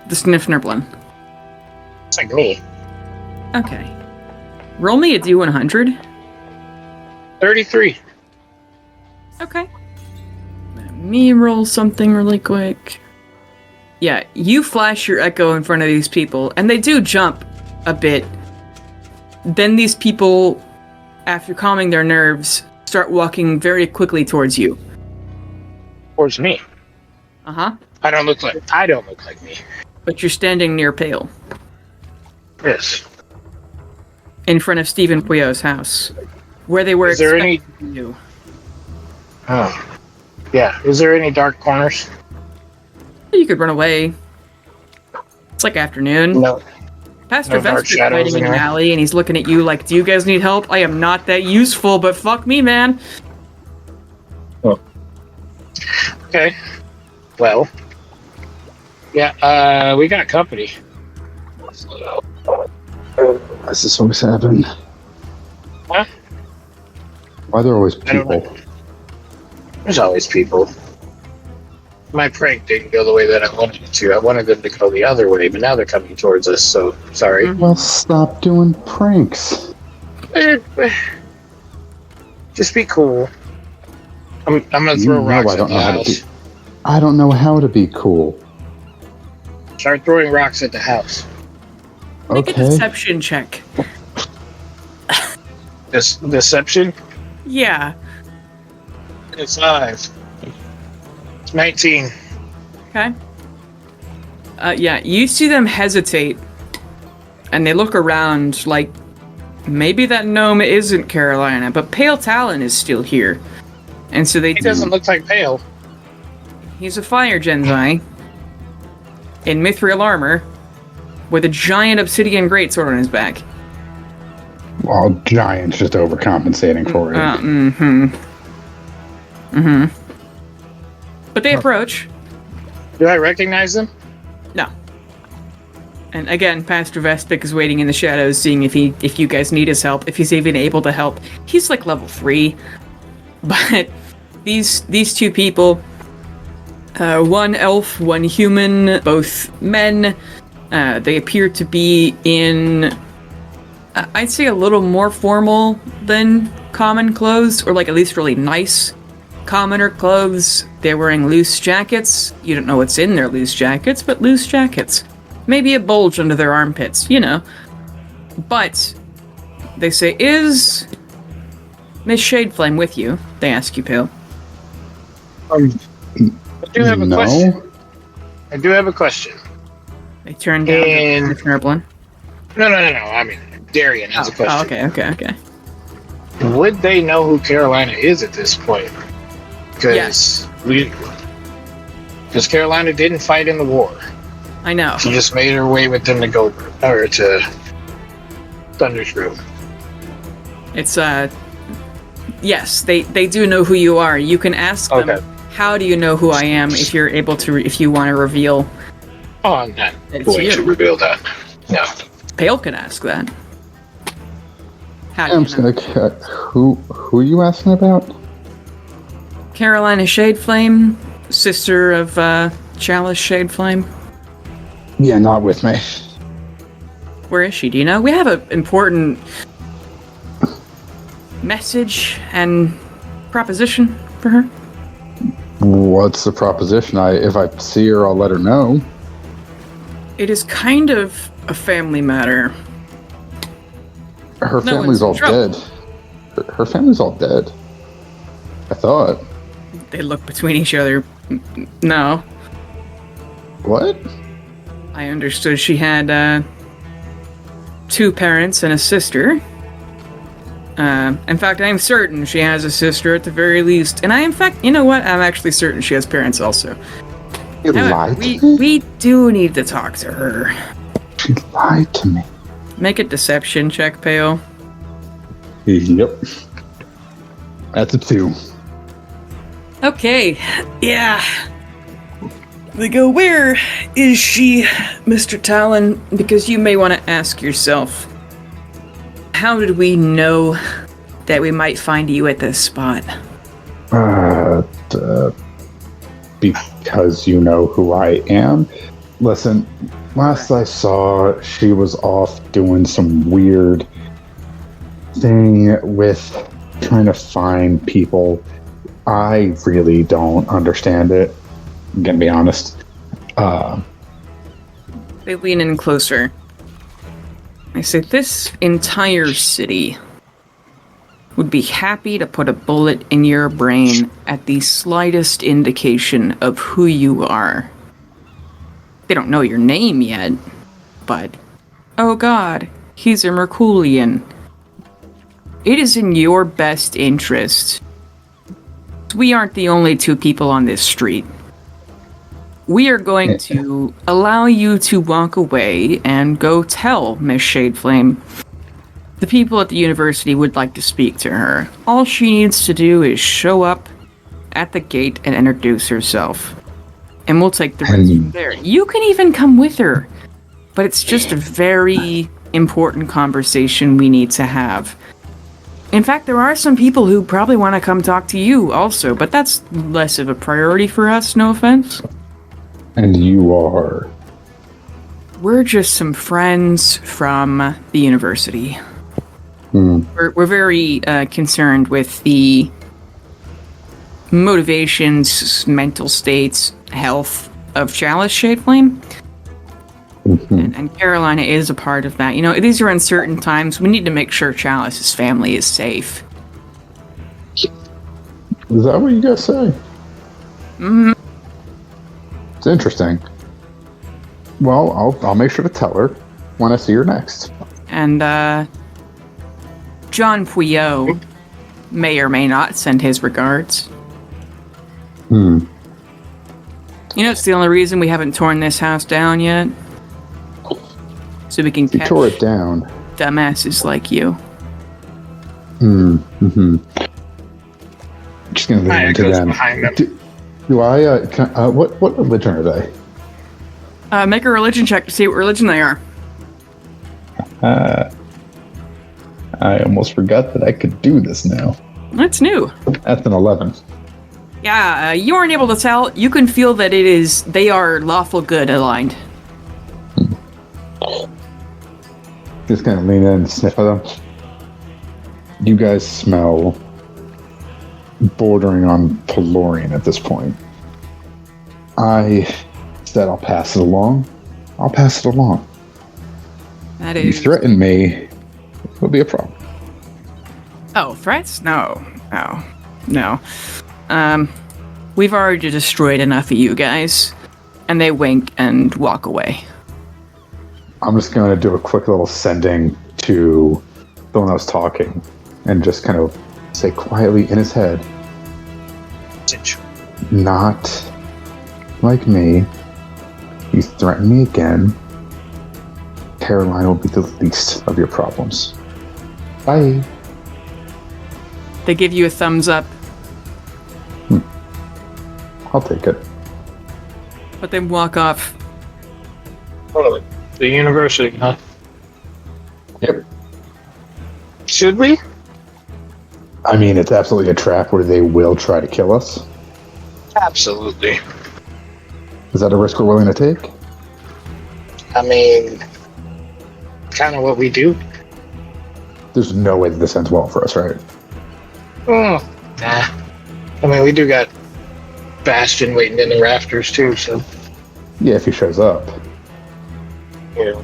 the Sniffnerblin? It's like me. Okay. Roll me a D100. 33. Okay. Let me roll something really quick. Yeah, you flash your echo in front of these people, and they do jump a bit. Then these people, after calming their nerves, start walking very quickly towards you. Towards me? Uh-huh. I don't look like me. But you're standing near Pale. Yes. In front of Stephen Puyo's house. Where they were Is there any... you. Oh. Yeah, is there any dark corners? You could run away. It's like afternoon. No. Pastor Vester's hiding in an alley, and he's looking at you like, do you guys need help? I am not that useful, but fuck me, man. Oh. Okay. Well. Yeah, we got company. This is always happening. Huh? Why are there always people? There's always people. My prank didn't go the way that I wanted it to. I wanted them to go the other way, but now they're coming towards us, so sorry. Well, stop doing pranks. Just be cool. I'm gonna throw rocks at the house. I don't know how to be cool. Start throwing rocks at the house. Make a deception check. Deception? Yeah. It's 5. 19. Okay. Yeah, you see them hesitate, and they look around like maybe that gnome isn't Carolina, but Pale Talon is still here. And so they He doesn't look like Pale. He's a fire Genzai in mithril armor with a giant obsidian greatsword on his back. Well, giant's just overcompensating for it. But they approach. Do I recognize them? No. And again, Pastor Vespic is waiting in the shadows, seeing if you guys need his help, if he's even able to help. He's like level 3. But these two people, one elf, one human, both men, they appear to be in, I'd say a little more formal than common clothes, or like at least really nice commoner clothes. They're wearing loose jackets. You don't know what's in their loose jackets, but loose jackets. Maybe a bulge under their armpits, you know. But they say, is Miss Shadeflame with you? They ask you, Pale. I do have a No. question. I do have a question. They turn down And- the Nerblin. No. I mean, Darian has a question. Okay. Would they know who Carolina is at this point? Because Carolina didn't fight in the war. I know. She just made her way with them to to Thunderstruck. It's, yes, they do know who you are. You can ask them, Okay. how do you know who I am, if you're able to, if you want to reveal. Oh, I'm not It's going you. to reveal that. No. Pale can ask that. How do I'm you just know? gonna. Who are you asking about? Carolina Shadeflame, sister of Chalice Shadeflame. Yeah, not with me. Where is she? Do you know? We have an important message and proposition for her. What's the proposition? If I see her, I'll let her know. It is kind of a family matter. Her No family's all one's in trouble. dead. Her family's all dead. I thought. They look between each other. No. What? I understood she had 2 parents and a sister. In fact, I'm certain she has a sister at the very least. And you know what? I'm actually certain she has parents also. You However, lied to me? we do need to talk to her. She lied to me. Make a deception check, Pale. Yep. That's a 2. Okay, yeah. They go, where is she, Mr. Talon? Because you may want to ask yourself, how did we know that we might find you at this spot? Because you know who I am. Listen, last I saw, she was off doing some weird thing with trying to find people. I really don't understand it. I'm gonna be honest. They lean in closer. I say, this entire city would be happy to put a bullet in your brain at the slightest indication of who you are. They don't know your name yet, but, oh god, he's a Merculian. It is in your best interest. We aren't the only 2 people on this street. We are going to allow you to walk away and go tell Miss Shadeflame. The people at the university would like to speak to her. All she needs to do is show up at the gate and introduce herself. And we'll take the rest from there. You can even come with her. But it's just a very important conversation we need to have. In fact, there are some people who probably want to come talk to you also, but that's less of a priority for us, no offense. And you are. We're just some friends from the university. We're very concerned with the motivations, mental states, health of Chalice Shadeflame. And Carolina is a part of that. You know, these are uncertain times. We need to make sure Chalice's family is safe. Is that what you guys say? Mm-hmm. It's interesting. Well, I'll make sure to tell her when I see her next. And, John Puyo may or may not send his regards. You know, it's the only reason we haven't torn this house down yet. So we can You catch tore it down. dumbasses like you. Just gonna lean into goes them. behind them. Do I? What religion are they? Make a religion check to see what religion they are. I almost forgot that I could do this now. That's new. That's an 11. Yeah, you weren't able to tell. You can feel that they are lawful good aligned. Just gonna lean in and sniff at them. You guys smell bordering on Pelorian at this point. I said I'll pass it along. I'll pass it along. That You is. threaten me, it'll be a problem. Oh, threats? No. We've already destroyed enough of you guys. And they wink and walk away. I'm just going to do a quick little sending to the one I was talking and just kind of say quietly in his head, not like me. You threaten me again, Caroline will be the least of your problems. Bye. They give you a thumbs up, I'll take it. but then walk off. Oh, the university, huh? Yep. Should we? I mean, it's absolutely a trap where they will try to kill us. Absolutely. Is that a risk we're willing to take? I mean, kind of what we do. There's no way that this ends well for us, right? Nah. I mean, we do got Bastion waiting in the rafters too, so Yeah, if he shows up. you know.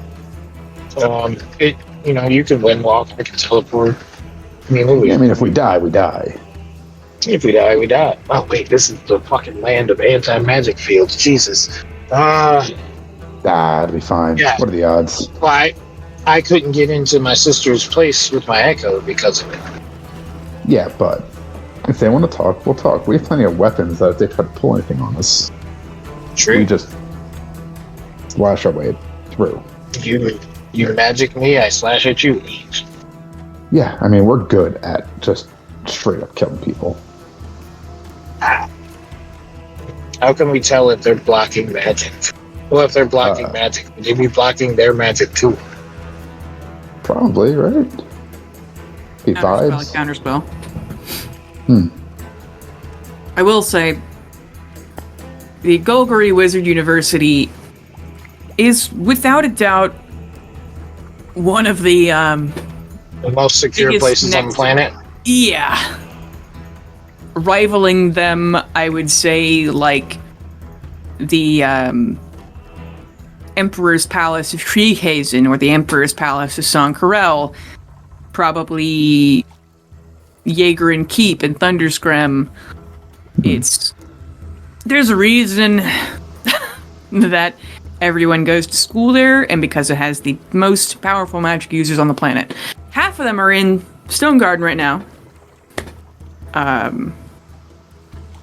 You can win walk. I can teleport. I mean, Yeah, I mean, if we die, we die. if we die, we die. Oh wait, this is the fucking land of anti-magic fields. Jesus. It'll be fine. Yeah. What are the odds? Why? I couldn't get into my sister's place with my echo because of it. Yeah, but if they want to talk, we'll talk. We have plenty of weapons that if they try to pull anything on us, True. we just slash our way through. You magic me, I slash at you. Yeah, I mean, we're good at just straight up killing people. How can we tell if they're blocking magic? Well, if they're blocking magic, would they be blocking their magic too? Probably, right? Be vibes. Counterspell. Hmm. I will say, the Golgari Wizard University is, without a doubt, one of the, The most secure biggest places on the next- planet? yeah, rivaling them, I would say, like, the, Emperor's Palace of Krieghazen or the Emperor's Palace of Sankarel, probably Jaeger and Keep and Thunderscrim. There's a reason that everyone goes to school there, and because it has the most powerful magic users on the planet. Half of them are in Stone Garden right now.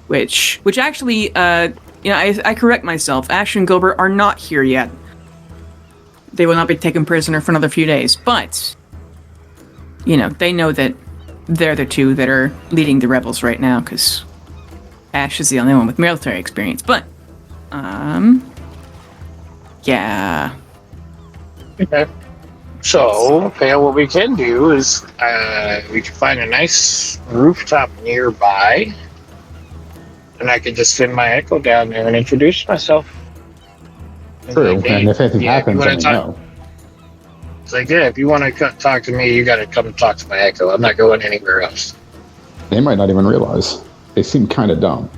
Which actually, I correct myself. Ash and Gilbert are not here yet. They will not be taken prisoner for another few days, but, they know that they're the two that are leading the rebels right now, because Ash is the only one with military experience, but, yeah. Okay. So, what we can do is we can find a nice rooftop nearby, and I can just send my echo down there and introduce myself. True, Like, hey, and if anything happens, you wanna then we talk- know. It's like, yeah, if you want to talk to me, you got to come talk to my echo. I'm not going anywhere else. They might not even realize. They seem kind of dumb.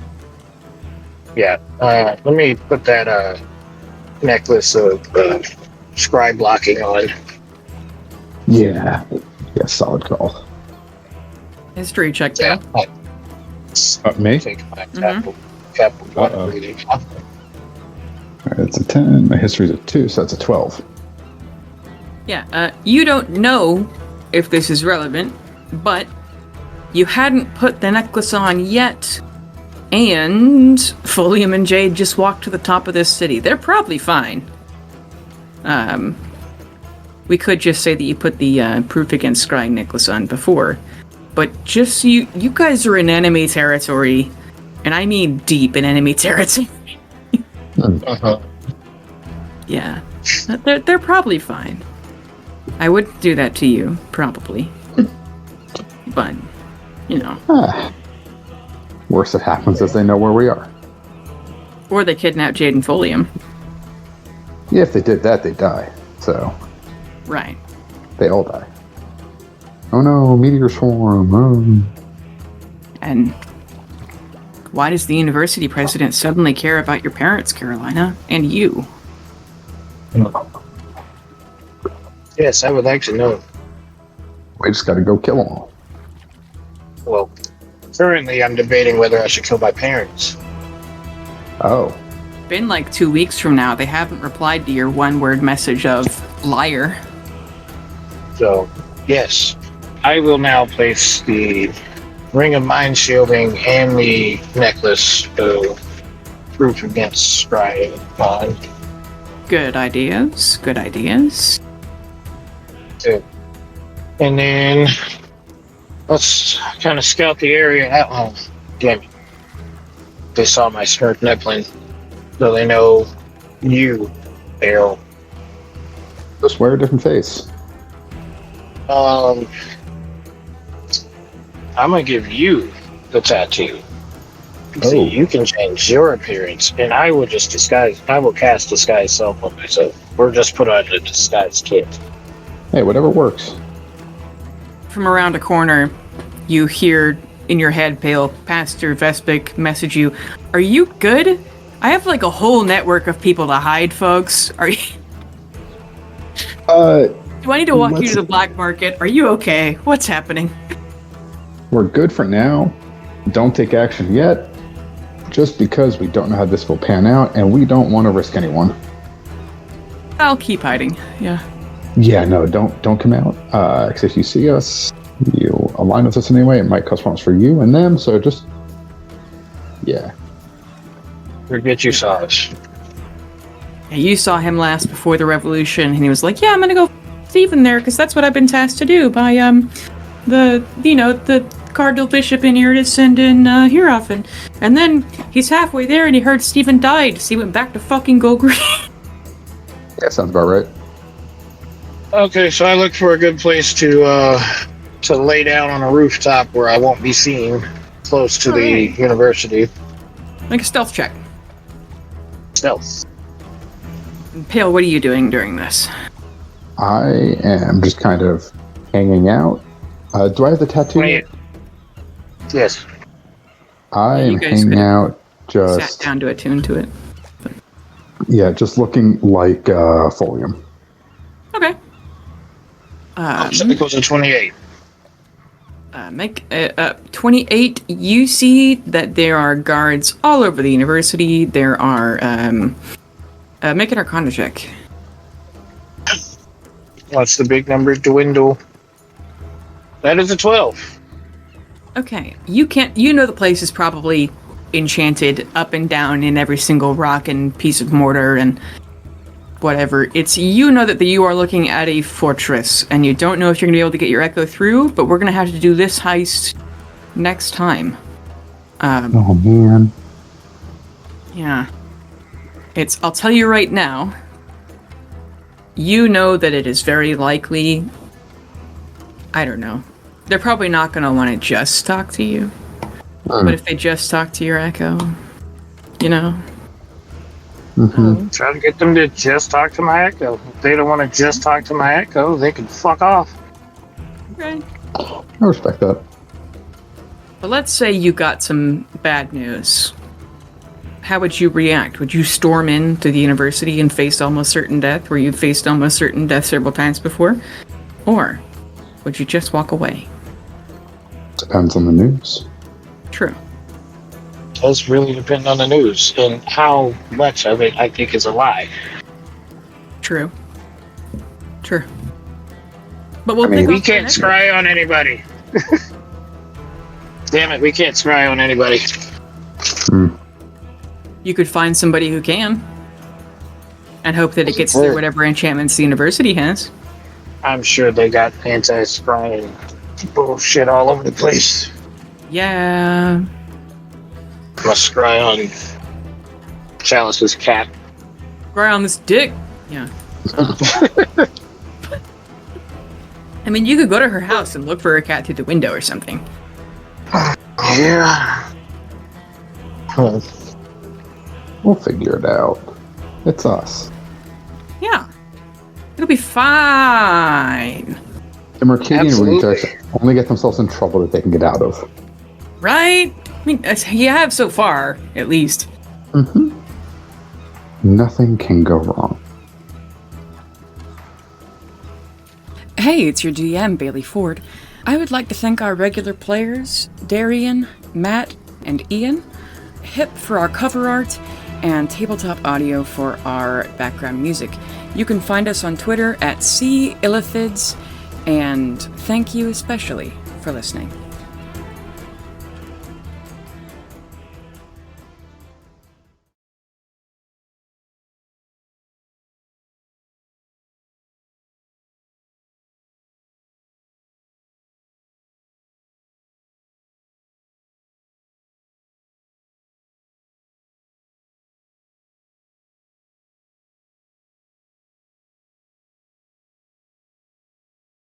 Yeah. Let me put that necklace of scribe blocking on. Yeah. Yeah, solid call. History check, Yeah. though. Me? Take my Mhm. capital Uh-oh. reading. It's a 10. My history's a 2, so that's a 12. Yeah, you don't know if this is relevant, but you hadn't put the necklace on yet, and Folium and Jade just walked to the top of this city. They're probably fine. We could just say that you put the proof against scrying necklace on before, but just so you guys are in enemy territory, and I mean deep in enemy territory. Uh-huh. Yeah, they're probably fine. I wouldn't do that to you, probably. But, Worst that happens is they know where we are. Or they kidnap Jade and Folium. Yeah, if they did that, they'd die. So, Right. they all die. Oh no, meteor swarm. Oh. And Why does the university president suddenly care about your parents, Carolina? And you? Yes, I would like to know. We just gotta go kill them all. Well, currently I'm debating whether I should kill my parents. Oh. Been like 2 weeks from now. They haven't replied to your one-word message of liar. So, yes, I will now place the Ring of Mind Shielding and the necklace proof against scrying on. Good ideas. Good ideas. Good. And then let's kind of scout the area out. Oh, damn it. They saw my smirk nippling, so they know you, Errol. Just wear a different face. I'm gonna give you the tattoo. Oh. See, you can change your appearance, and I will just disguise. I will cast disguise self on myself. Or just put on the disguise kit. Hey, whatever works. From around a corner, you hear in your head, Pale, Pastor Vespic message you, "Are you good? I have like a whole network of people to hide, folks. Are you? Do I need to walk you to the black market? Are you okay? What's happening?" We're good for now. Don't take action yet, just because we don't know how this will pan out, and we don't want to risk anyone. I'll keep hiding. Yeah. Yeah, no, don't come out. Because if you see us, you align with us anyway. It might cause problems for you and them. So just, yeah. Forget you saw us. Yeah, you saw him last before the revolution, and he was like, "Yeah, I'm gonna go Stephen there because that's what I've been tasked to do by the Cardinal Bishop in Iridis and in Hierophant." And then he's halfway there, and he heard Stephen died, so he went back to fucking Go Green. Yeah, sounds about right. Okay, so I look for a good place to lay down on a rooftop where I won't be seen, close to the university. Make a stealth check. Stealth. Pale, what are you doing during this? I am just kind of hanging out. Do I have the tattoo? Yes. I am guys hanging out, Sat just down to attune to it. yeah, just looking like Folium. Okay. It goes to 28. Make 28. You see that there are guards all over the university. There are make an Arcana check. Watch the big numbers dwindle. That is a 12. Okay, you know the place is probably enchanted up and down in every single rock and piece of mortar and whatever. You know that you are looking at a fortress, and you don't know if you're going to be able to get your echo through, but we're going to have to do this heist next time. Oh, man. Yeah. I'll tell you right now, you know that it is very likely, I don't know, they're probably not going to want to just talk to you. But if they just talk to your echo, you know? Mm-hmm. Try to get them to just talk to my echo. If they don't want to just talk to my echo, they can fuck off. Okay. I respect that. But let's say you got some bad news. How would you react? Would you storm into the university and face almost certain death, where you've faced almost certain death several times before? Or would you just walk away? Depends on the news. True. Does really depend on the news and how much of it I think is a lie. True. But we'll We can't scry on anybody. Damn it, we can't scry on anybody. You could find somebody who can. And hope that it gets through whatever enchantments the university has. I'm sure they got anti-scrying bullshit all over the place. Yeah. Must scry on Chalice's cat. Scry on this dick. Yeah. I mean, you could go to her house and look for her cat through the window or something. Yeah. We'll figure it out. It's us. Yeah. It'll be fine. The Mercadian Absolutely. rejects only get themselves in trouble that they can get out of. Right? mean, you have so far, at least. Mm-hmm. Nothing can go wrong. Hey, it's your DM, Bailey Ford. I would like to thank our regular players, Darian, Matt, and Ian, Hip for our cover art, and Tabletop Audio for our background music. You can find us on Twitter at @Illithids, and thank you especially for listening.